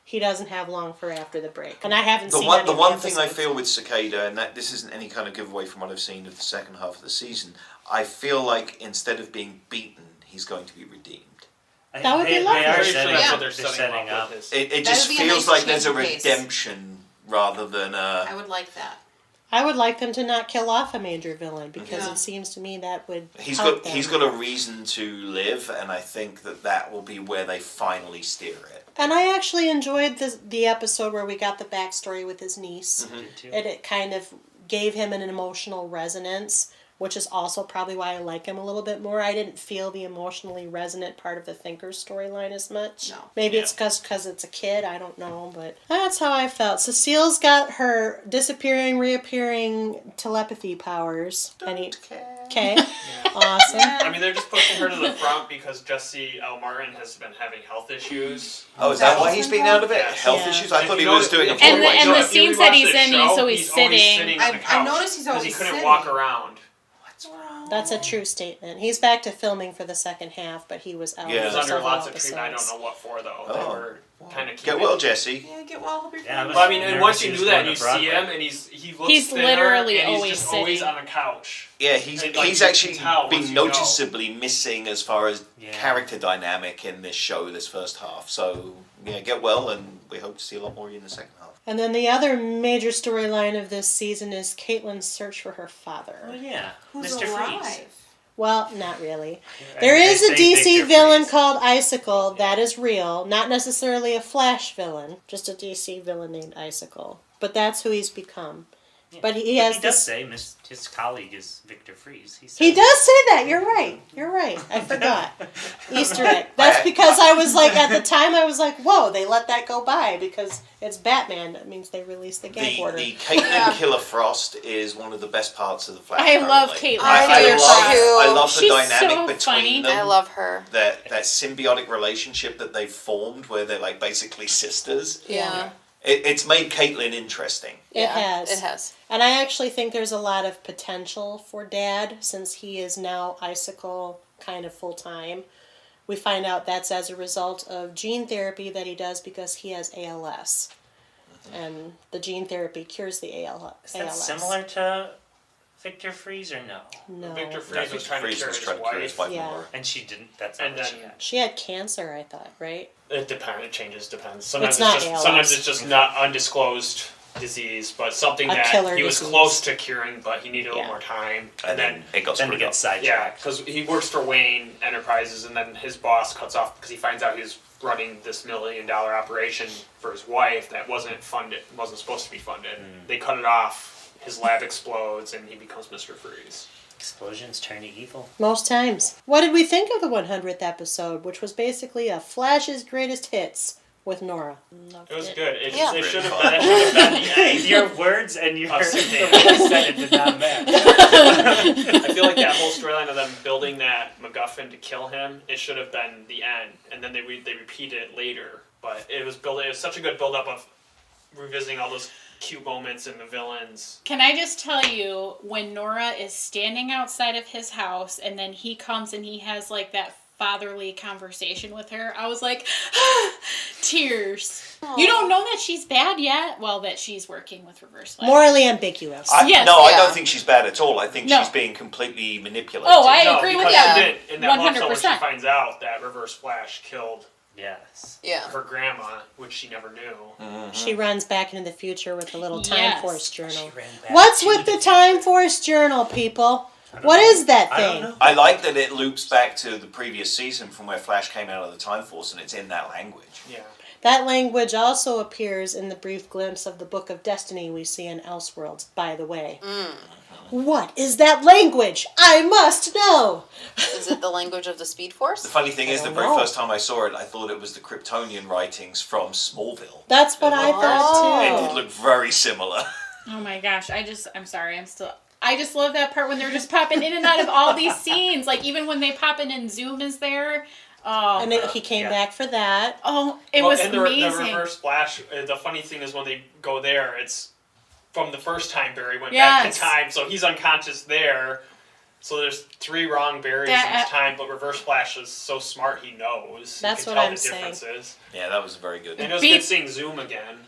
he doesn't have long for after the break. And I haven't seen The any of one thing I episodes. feel with Cicada, and that this isn't any kind of giveaway from what I've seen of the second half of the season, I feel like instead of being beaten, he's going to be redeemed. That would be lovely. They are Pretty sure setting, that's Yeah. what they're setting up. It just would be a feels nice like there's a change of pace. redemption rather than a... I would like that. I would like them to not kill off a major villain because Yeah. it seems to me that would He's help got them. a reason to live, and I think that will be where they finally steer it. And I actually enjoyed the episode where we got the backstory with his niece. Mm-hmm. And it kind of gave him an emotional resonance, which is also probably why I like him a little bit more. I didn't feel the emotionally resonant part of the Thinker's storyline as much. No. Maybe it's because it's a kid, I don't know, but that's how I felt. Cecile's got her disappearing, reappearing telepathy powers. Okay. Awesome. I mean, they're just pushing her to the front because Jesse L. Martin has been having health issues. Oh, is that why he's been out of it? Yeah. Health Yeah. issues? I If thought you he was notice- doing a if you- And the- Broadway and the show. if you scenes watch that he's the in, he's show, always always sitting. on the I couch noticed he's always because he couldn't sitting. walk around. That's a true statement. He's back to filming for the second half, but he was out Yeah. He was for under several lots of treatment. I episodes. don't know what for though. Oh. They were kind of Get well, Jesse. Yeah, get well. Hope you're Yeah, fine. Well, I mean, and Nervous once he you was do that, going and to you see Broadway. him, and he looks He's thinner, literally and he's always just always sitting. on a couch. Yeah, he's And, like, he's you actually can tell once been you go. noticeably missing as far as Yeah. character dynamic in this show, this first half. So, yeah, get well, and we hope to see a lot more of you in the second half. And then the other major storyline of this season is Caitlin's search for her father. Oh yeah, Who's Mr. alive? Freeze. Well, not really. And There they is a say DC Victor villain Freeze. called Icicle. That is real. Not necessarily a Flash villain, just a DC villain named Icicle. But that's who he's become. Yeah. But he But has he does this... say his colleague is Victor Freeze. He says- does say that. You're right. You're right. I forgot. Easter egg. That's because I was like, at the time, I was like, whoa, they let that go by because it's Batman. That means they released the gag order. The Caitlin Killer Frost is one of the best parts of the Flash. I love currently. Caitlin. I do I love the She's dynamic so between funny. them. I love her. that symbiotic relationship that they've formed, where they're like basically sisters. Yeah. It's made Caitlin interesting. It Yeah, has. It has. And I actually think there's a lot of potential for Dad since he is now Icicle kind of full time. We find out that's as a result of gene therapy that he does because he has ALS. And the gene therapy cures the ALS. Is that similar to Victor Freeze or no? No. Victor Freeze was trying to cure his wife. Yeah. more. And she didn't. That's not And what then- she had. She had cancer, I thought, right? It depends. It changes. Depends. It's not ALS. Sometimes it's just not undisclosed disease, but something A that killer he was disease. close to curing, but he needed a little Yeah. more time. And then it got Then he screwed up. gets sidetracked. Yeah, because he works for Wayne Enterprises, and then his boss cuts off because he finds out he's running this $1 million operation for his wife that wasn't funded, wasn't supposed to be funded. They cut it off. His lab explodes, and he becomes Mr. Freeze. Explosions turn to evil. Most times. What did we think of the 100th episode, which was basically a Flash's greatest hits with Nora? It was good. It, Yeah. it should have been the end. Your words and your Us the saying- way you said it did not match. I feel like that whole storyline of them building that MacGuffin to kill him, it should have been the end, and then they repeat it later. But it was such a good build up of revisiting all those cute moments and the villains. Can I just tell you, when Nora is standing outside of his house and then he comes and he has like that fatherly conversation with her, I was like, tears. You don't know that she's bad yet? Well, that she's working with Reverse Flash. Morally ambiguous. Yes. I Yeah. don't think she's bad at all. I think No. she's being completely manipulated. Oh, I agree with because that. she did. In that love when she 100%. finds out that Reverse Flash killed Yes. Yeah. her grandma, which she never knew. She runs back into the future with the little Time Yes. Force journal. She ran back What's to with the future. Time Force journal, people? I don't What know. is that I don't thing? know. I like that it loops back to the previous season from where Flash came out of the Time Force, and it's in that language. Yeah. That language also appears in the brief glimpse of the Book of Destiny we see in Elseworlds, by the way. What is that language? I must know! Is it the language of the Speed Force? The funny thing is, the don't very know. first time I saw it, I thought it was the Kryptonian writings from Smallville. That's what I It thought did too. look very similar. Oh my gosh, I'm sorry, I just love that part when they're just popping in and out of all these scenes. Like, even when they pop in and Zoom is there. Oh, And he came Yeah. back for that. it was and the amazing. Reverse Flash, the funny thing is when they go there, it's from the first time Barry went back in Yes. time, so he's unconscious there. So there's 3 wrong Barrys That- each time, but Reverse Flash is so smart he knows. That's he can what tell I'm the saying. differences. Yeah, that was very good. And it was Beat- good seeing Zoom again.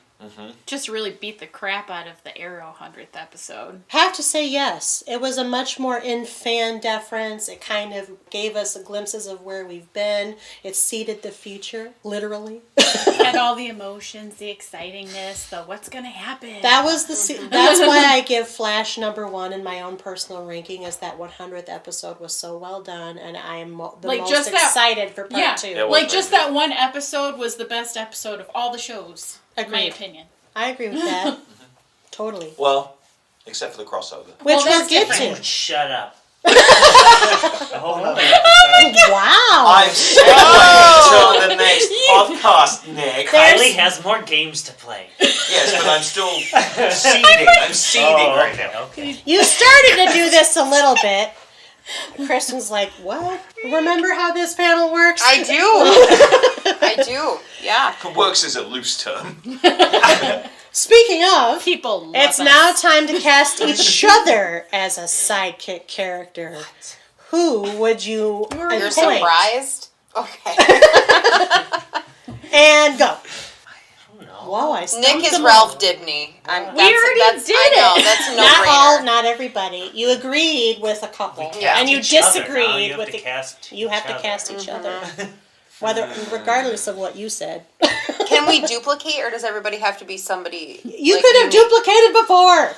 just really beat the crap out of the Arrow 100th episode. Have to say yes. It was a much more in fan deference. It kind of gave us glimpses of where we've been. It seeded the future, literally. Had all the emotions, the excitingness, the what's going to happen. That's why I give Flash number 1 in my own personal ranking, is that 100th episode was so well done, and I am most excited for part 2. Like, just that one episode was the best episode of all the shows, in my opinion. I agree with that. Totally. Well, except for the crossover. Which well, we'll get to. Shut up. A whole other episode. Wow. I'm segueing to the next podcast, Nick. Kylie has more games to play. Yes, but I'm still seeding. I'm seeding right now. Okay. You started to do this a little bit. Kristen's like, what? Remember how this panel works? I do. I do. Yeah. It works as a loose term. Speaking of, People love it's us. now time to cast each other as a sidekick character. Who would you You're appoint? surprised? Okay. And go. Oh, no. Whoa, I stumped Nick is them Ralph all. Dibny. We already did I know, it. that's a Not all, no-brainer. not everybody. You agreed with a couple, Yeah. and you Each other. Now disagreed you have with to the. cast You have each to other. cast each other, regardless of what you said. Can we duplicate, or does everybody have to be somebody? You like, could have duplicated before.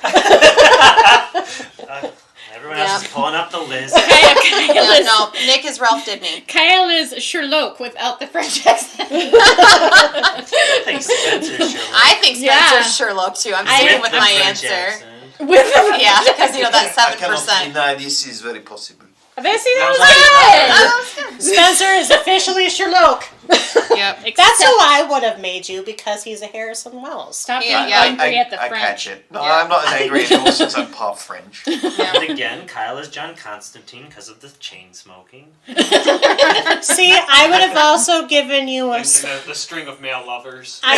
Everyone else is pulling up the list. No, Nick is Ralph Dibny. Kyle is Sherlock without the French accent. I think Spencer's Sherlock. I think Spencer's Yeah. Sherlock too. I'm I sticking am with The my French answer. accent. With the Yeah, because that I cannot 7%. deny this is very possible. that was good. Spencer is officially Sherlock. Yep. That's who I would have made you, because he's a Harrison Wells. Stop being Yeah, angry at the I French. catch it. No, Yeah. I'm not as angry anymore since I'm part French. And again, Kyle is John Constantine because of the chain smoking. See, I would have also given you a. And the string of male lovers. Yeah.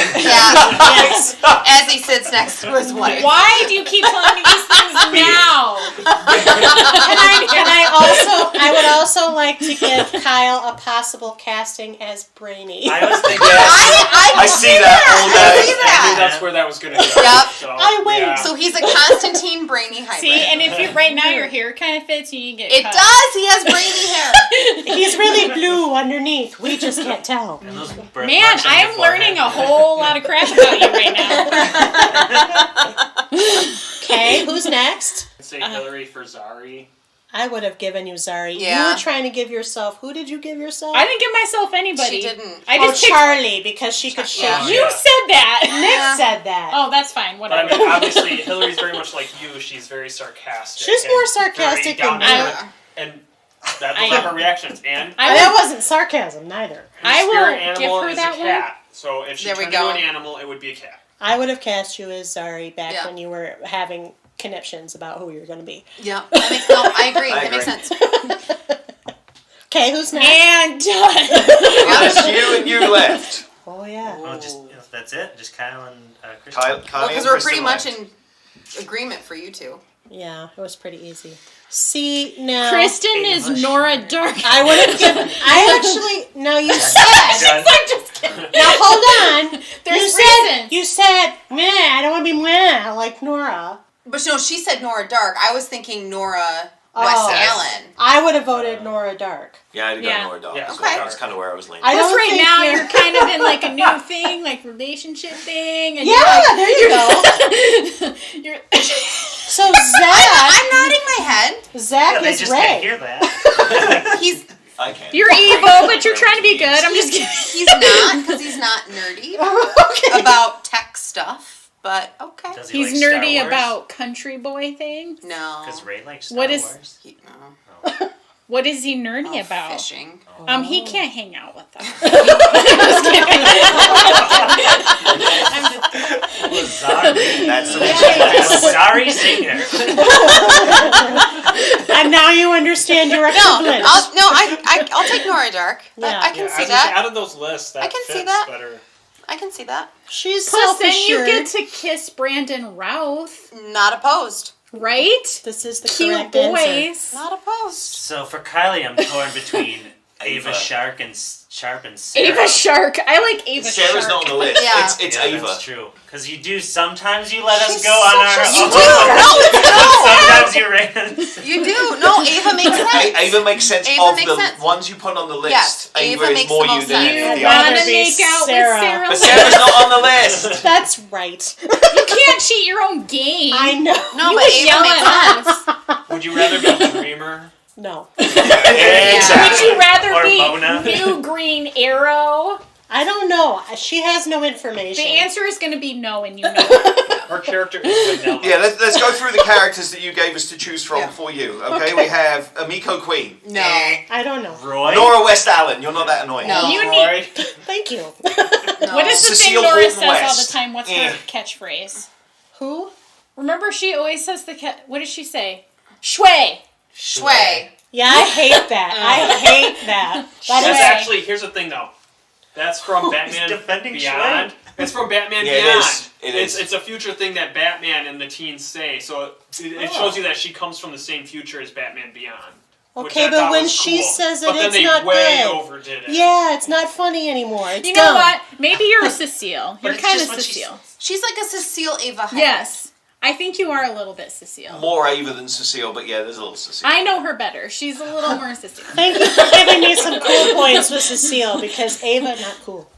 Yes. As he sits next to his wife. Why do you keep telling me these things now? I would also like to give Kyle a possible casting as Brainy. I was thinking. I see that all day. I see I knew that. that's where that was going to go. Yep. So, I win. yeah. So he's a Constantine Brainy hybrid. See, and if you right now your hair kind of fits, you can get It cut. does. He has brainy hair. He's really blue underneath. We just can't tell. And those Man, I am learning a whole lot of crap about you right now. Okay, who's next? I'd say Hillary for Zari. I would have given you Zari. You Yeah. were trying to give yourself. Who did you give yourself? I didn't give myself anybody. She didn't. I Oh, just picked- Charlie, because she could shake Yeah. you. You said that. Nick said that. Oh, that's fine. But I Whatever. mean, obviously, Hillary's very much like you. She's very sarcastic. She's and more sarcastic very than down to me. earth. And those I- are her reactions. And That wasn't sarcasm, neither. her I will spirit give animal her is that a one. cat. So if she There we turned into go. an animal, it would be a cat. I would have cast you as Zari back Yeah. when you were having conniptions about who you were going to be. Yeah. I agree. I That makes agree. sense. Okay, who's next? And done. Just you and you left. Oh, yeah. Oh, just that's it. Just Kyle and Krista. Kylie Well, because and we're Krista pretty much left. in agreement for you two. Yeah, it was pretty easy. See, now... Kristen is English. Nora Dark. I would have given... I actually... No, you said... Done. I'm just kidding. Now, hold on. There's reasons. You said, meh, I don't want to be meh, like Nora. But no, she said Nora Dark. I was thinking Nora Oh. West Allen. I would have voted Nora Dark. Yeah, I'd go Yeah. more dog. Yeah, So okay. that's kind of where I was leaning. I Plus, don't right think now you're- you're kind of in like a new thing, like relationship thing. And Yeah, there you go. You're So Zach... I'm nodding my head. Zach Yeah, they is just can't Ray. hear that. He's I can't. You're evil, but you're trying to be good. I'm just kidding. he's not, because he's not nerdy Okay. about tech stuff. But okay. Does he He's like Star nerdy Wars? about country boy things. No. Because Ray likes Star What is- Wars. No. What is he nerdy Oh, about? fishing. He can't hang out with us. Lazari. That's the Sorry, singer. And now you understand your No, equivalent. I'll take Nora Dark. Yeah. I can Yeah, see as that. out of those lists, that I can see fits that. better. I can see that. She's Plus, then you self-assured. get to kiss Brandon Routh, Not opposed. right? This is the Cute correct answer. boys. Not opposed. So for Kylie, I'm torn between Ava Shark and Sarah. Ava Shark. I like Ava Shark. Sarah's not on the list. Yeah. It's Yeah, Ava. that's true. Because you do sometimes you let us go on our You own. do. Sometimes you ran. You do. No, Ava makes sense. Ava makes sense Ava of makes the sense. ones you put on the list. Yes, Ava Ava is makes more the most you than sense. any You of the want others. to make out Sarah. with Sarah? But Sarah's not on the list. That's right. You can't cheat your own game. I know. No, You but would Ava yell makes at sense. us. Would you rather be a dreamer? No. Would Exactly. you rather Or be Mona. New Green Arrow? I don't know. She has no The information. answer is going to be no, and you know it. Her character is vanilla. Yeah, let's go through the characters that you gave us to choose from Yeah. for you. Okay, we have Amiko Queen. No. I don't know. Roy? Nora West Allen. You're not that annoying. No. You Roy. Thank you. No. What is the Cecile thing Nora Horton says all the West. time? What's Eh. her catchphrase? Who? Remember, she always says what does she say? Shui. Shui. Yeah, I hate that. I hate that. That's Shui. actually, here's the thing though. That's from Batman defending Beyond. It's from Batman Yeah, it Beyond. is. It is. It's a future thing that Batman and the teens say. So it shows you that she comes from the same future as Batman Beyond. which Okay, I but thought when was she cool. says it, but then it's they not way good. overdid it. Yeah, it's not funny anymore. It's You know dumb. what? Maybe you're a Cecile. You're it's kind of just when she's- Cecile. She's like a Cecile Ava hybrid. Yes. I think you are a little bit Cecile. More Ava than Cecile, but yeah, there's a little Cecile. I know her better. She's a little more Cecile. Thank you for giving me some cool points with Cecile because Ava not cool.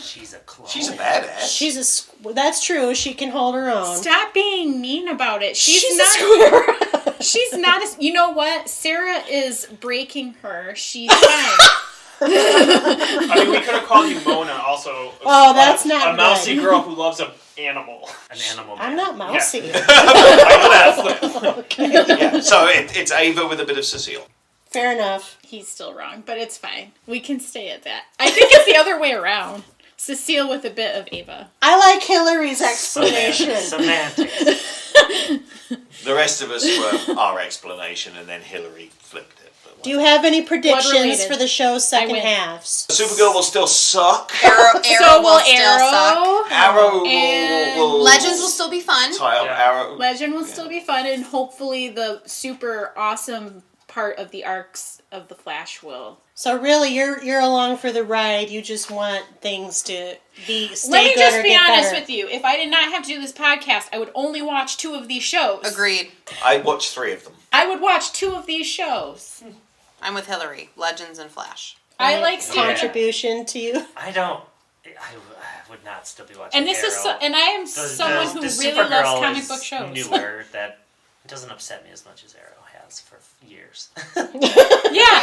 She's a clone. She's a badass. She's that's true. She can hold her own. Stop being mean about it. She's a not. square. She's not. You know what? Sarah is breaking her. She's fine. I mean, we could have called you Mona also. Oh, that's not a mousy good. girl who loves an animal. An animal. I'm man. not mousy. Yeah, so it's Ava with a bit of Cecile. Fair enough. He's still wrong, but it's fine. We can stay at that. I think it's the other way around. Cecile with a bit of Ava. I like Hillary's explanation. Semantics. The rest of us were our explanation, and then Hillary flipped it. But Do you have any predictions related? for the show's second win. halves? Supergirl will still suck. Arrow So will will still suck. Arrow. Arrow And will Legends will still be fun. tie up Yeah. Arrow. Legend will still be fun, and hopefully the super awesome part of the arcs of the Flash will. So really, you're along for the ride. You just want things to stay Let me good just or be get honest better. with you. If I did not have to do this podcast, I would only watch 2 of these shows. Agreed. I watched 3 of them. I would watch 2 of these shows. I'm with Hillary. Legends and Flash. I like seeing Contribution to you. I don't. I would not still be watching. And this is Arrow. and I am someone who really loves Supergirl comic is book shows. Newer, that it doesn't upset me as much as Arrow has for years. Yeah,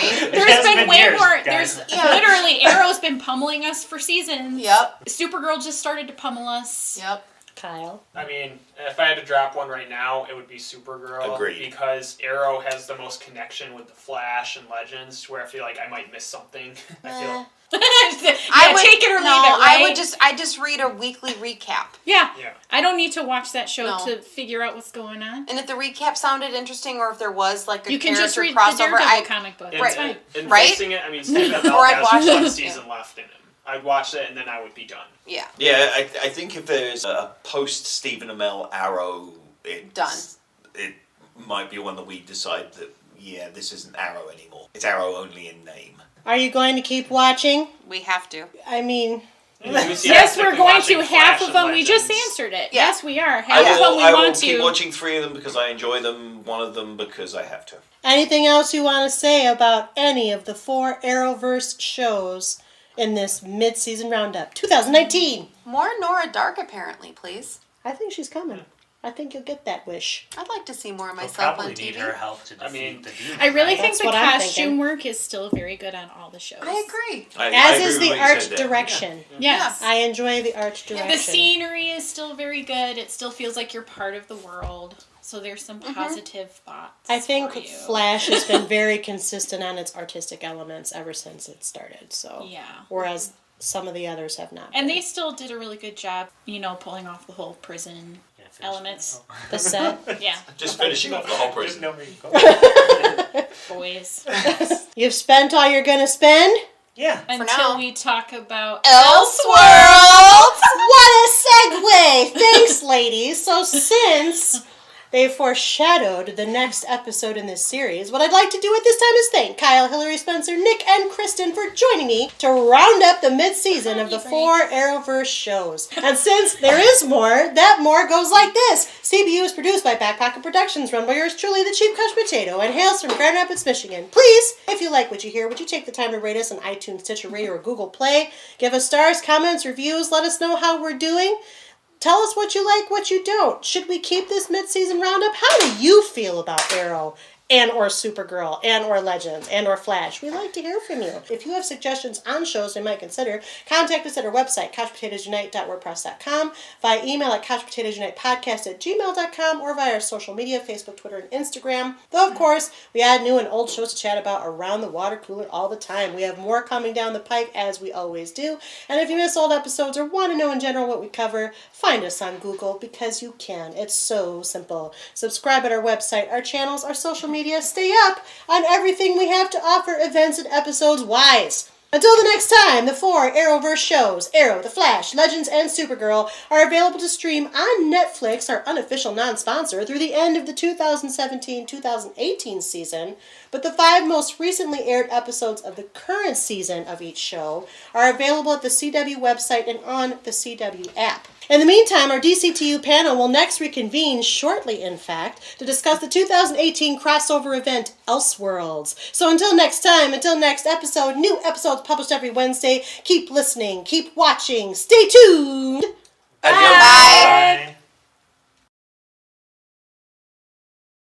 It there's has been been way years, more. guys. There's literally Arrow's been pummeling us for seasons. Yep. Supergirl just started to pummel us. Yep. Kyle. I mean, if I had to drop one right now, it would be Supergirl. Agreed. Because Arrow has the most connection with the Flash and Legends, where I feel like I might miss something. I feel. Take it or leave it, right? I just read a weekly recap. Yeah. Yeah. I don't need to watch that show No. to figure out what's going on. And if the recap sounded interesting, or if there was like a You can just character read the crossover, Daredevil comic book. And, It's fine. and Right? facing it, I mean, Stephen Amell Or I'd watch has one it. season left in him. I'd watch it and then I would be done. yeah, Yeah, I think if there's a post Stephen Amell Arrow, Done. It might be one that we decide that this isn't Arrow anymore. It's Arrow only in name. Are you going to keep watching? we have to. I mean, Yes, we're going to. Half of them, we just Legends. answered it. Yeah. Yes, we are. Half of them we I will want keep to. watching 3 of them because I enjoy them. 1 of them because I have to. anything else you want to say about any of the 4 Arrowverse shows in this mid-season roundup 2019? More Nora Dark, apparently, please. I think she's coming. I think you'll get that wish. I'd like to see more of We'll myself probably on need TV. her help to defeat mean, the demon. I really right? think That's the what I'm costume thinking. work is still very good on all the shows. I agree. I As agree is with the what you art said there. direction. Yes. I enjoy the art direction. The scenery is still very good. It still feels like you're part of the world. So there's some positive thoughts. I think for you. Flash has been very consistent on its artistic elements ever since it started. So Yeah. whereas some of the others have not. And been. they still did a really good job, pulling off the whole prison Yeah, finish elements. it. The set. Yeah, Just finishing off the whole There's prison. no way to go. boys. You've spent all you're gonna spend? Yeah. Until now. we talk about Elseworlds! What a segue! Thanks, ladies. So since They foreshadowed the next episode in this series. What I'd like to do at this time is thank Kyle, Hillary, Spencer, Nick, and Kristen for joining me to round up the mid-season of the 4 Arrowverse shows. And since there is more, that more goes like this. CBU is produced by Backpocket Productions, run by yours truly, the Chief Couch Potato, and hails from Grand Rapids, Michigan. Please, if you like what you hear, would you take the time to rate us on iTunes, Stitcher Radio, or Google Play? Give us stars, comments, reviews, let us know how we're doing. Tell us what you like, what you don't. Should we keep this mid-season roundup? How do you feel about Arrow and or Supergirl and or Legends and or Flash? We'd like to hear from you. If you have suggestions on shows we might consider, contact us at our website, couchpotatoesunite.wordpress.com, via email at couchpotatoesunitepodcast@gmail.com, or via our social media, Facebook, Twitter, and Instagram. Though, of course, we add new and old shows to chat about around the water cooler all the time. We have more coming down the pike, as we always do. And if you miss old episodes or want to know in general what we cover, find us on Google, because you can. It's so simple. Subscribe at our website, our channels, our social media. Stay up on everything we have to offer, events and episodes wise. Until the next time, the 4 Arrowverse shows, Arrow, The Flash, Legends, and Supergirl, are available to stream on Netflix, our unofficial non-sponsor, through the end of the 2017-2018 season. But the 5 most recently aired episodes of the current season of each show are available at the CW website and on the CW app. In the meantime, our DCTU panel will next reconvene, shortly in fact, to discuss the 2018 crossover event, Elseworlds. So until next time, until next episode, new episodes published every Wednesday. Keep listening, keep watching, stay tuned! Adios. Bye. Bye.